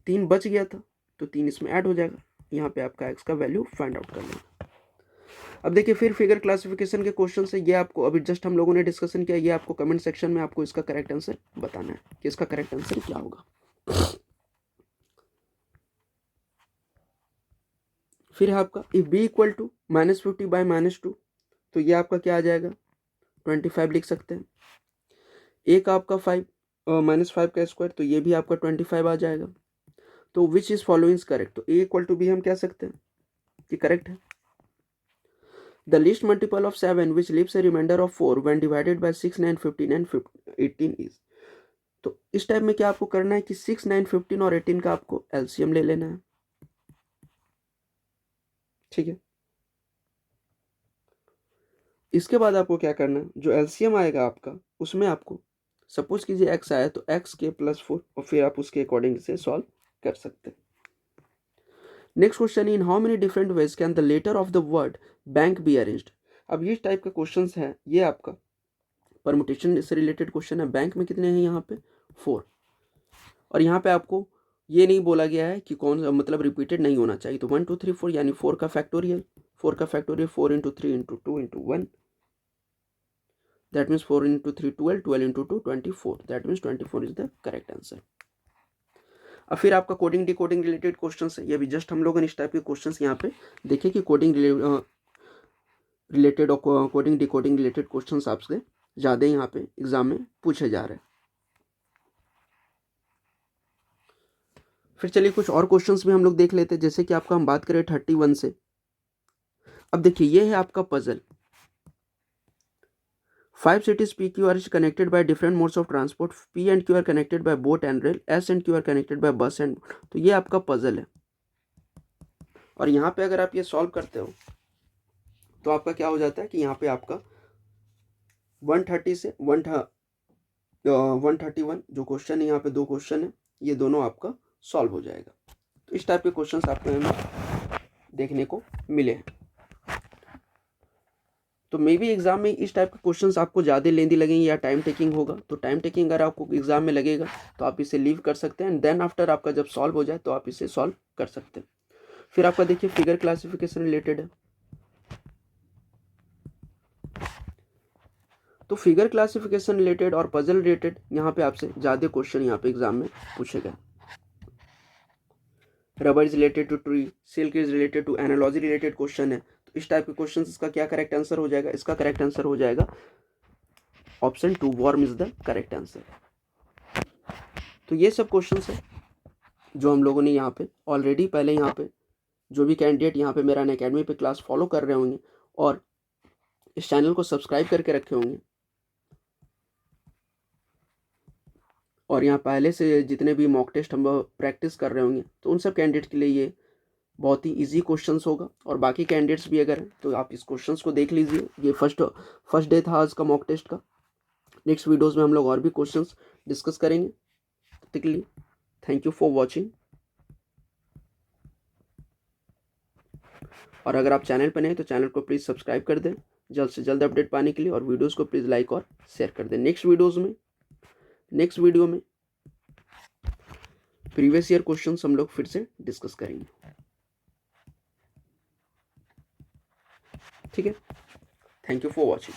3 बच गया था तो 3 इसमें ऐड हो जाएगा। यहाँ पे आपका x का वैल्यू फाइंड आउट कर लेंगे। अब देखिए फिर फिगर क्लासिफिकेशन के क्वेश्चन है, ये आपको अभी जस्ट हम लोगों ने डिस्कशन किया, ये आपको कमेंट सेक्शन में आपको इसका करेक्ट आंसर बताना है कि इसका करेक्ट आंसर क्या होगा। फिर है आपका if b equal to -50 by -2, तो ये आपका क्या आ जाएगा 25 लिख सकते हैं। a का आपका 5 -5 का स्क्वायर, तो ये भी आपका 25 आ जाएगा। तो which is following is correct, तो a इक्वल टू b हम कह सकते हैं कि करेक्ट है। The least multiple of 7 which leaves a remainder of 4 when divided by 6, 9, 15 and 18 is, तो इस टाइप में क्या आपको करना है कि 6, 9, 15 और 18 का आपको एलसीएम ले लेना है। ठीक है, इसके बाद आपको क्या करना है, जो एलसीएम आएगा आपका उसमें आपको सपोज कीजिए x आया तो x के +4 और फिर आप उसके अकॉर्डिंग से सॉल्व कर सकते हैं। Next question, in how many different ways can the letter of the word bank be arranged. अब ये टाइप का क्वेश्चन है, ये आपका परमुटेशन से रिलेटेड क्वेश्चन है। बैंक में कितने हैं यहाँ पे 4, और यहाँ पे आपको ये नहीं बोला गया है कि कौन मतलब रिपीटेड नहीं होना चाहिए, तो 1 2 3 4 यानी 4 का factorial 4 × 3 × 2 × 1, that means 4 × 3 12, 12 × 2 24, that means 24 is the correct answer। अब फिर आपका कोडिंग डिकोडिंग रिलेटेड क्वेश्चंस है, ये भी जस्ट हम लोगों ने इस टाइप के क्वेश्चंस यहाँ पे देखे कि कोडिंग रिलेटेड और कोडिंग डिकोडिंग रिलेटेड क्वेश्चंस आपसे ज़्यादा यहाँ पे एग्जाम में पूछे जा रहे हैं। फिर चलिए कुछ और क्वेश्चंस भी हम लोग देख लेते हैं, जैसे कि आपका हम बात करें 31 से। अब देखिए ये है आपका puzzle, 5 cities P, Q are connected by different modes of transport. P and Q are connected by boat and rail. S and Q are connected by bus and, तो ये आपका पजल है। और यहाँ पे अगर आप ये सॉल्व करते हो तो आपका क्या हो जाता है कि यहाँ पे आपका 130 से 131 जो क्वेश्चन है, यहाँ पे 2 क्वेश्चन है, ये दोनों आपका सॉल्व हो जाएगा। तो इस टाइप के क्वेश्चन आपको हमें देखने को मिले हैं। तो मे बी एग्जाम में इस टाइप के क्वेश्चंस आपको ज़्यादा लेंदी लगेंगे या टाइम टेकिंग होगा, तो टाइम टेकिंग अगर आपको एग्जाम में लगेगा तो आप इसे लीव कर सकते हैं, एंड देन आफ्टर आपका जब सॉल्व हो जाए तो आप इसे सॉल्व कर सकते हैं। फिर आपका देखिए फिगर क्लासिफिकेशन रिलेटेड है, तो फिगर क्लासिफिकेशन रिलेटेड और पजल रिलेटेड यहाँ पे आपसे ज़्यादा क्वेश्चन यहाँ पे एग्जाम में पूछे गए। Rubber is related to tree, silk is related to analogy related question है, तो इस टाइप के क्वेश्चन इसका क्या करेक्ट आंसर हो जाएगा, इसका करेक्ट आंसर हो जाएगा option 2, warm is the correct answer. तो ये सब क्वेश्चंस है जो हम लोगों ने यहाँ पे ऑलरेडी पहले यहाँ पे जो भी कैंडिडेट यहाँ पे मेरा अनअकैडमी पे क्लास फॉलो कर रहे होंगे और इस चैनल को सब्सक्राइब करके रखे होंगे, और यहाँ पहले से जितने भी मॉक टेस्ट हम प्रैक्टिस कर रहे होंगे, तो उन सब कैंडिडेट के लिए ये बहुत ही इजी क्वेश्चंस होगा। और बाकी कैंडिडेट्स भी अगर हैं तो आप इस क्वेश्चंस को देख लीजिए। ये फर्स्ट डे था आज का मॉक टेस्ट का। नेक्स्ट वीडियोस में हम लोग और भी क्वेश्चंस डिस्कस करेंगे। तब तक के लिए थैंक यू फॉर वॉचिंग, और अगर आप चैनल पर नए तो चैनल को प्लीज़ सब्सक्राइब कर दें जल्द से जल्द अपडेट पाने के लिए, और वीडियोस को प्लीज़ लाइक और शेयर कर दें। नेक्स्ट वीडियो में प्रीवियस ईयर क्वेश्चंस हम लोग फिर से डिस्कस करेंगे। ठीक है, थैंक यू फॉर वॉचिंग।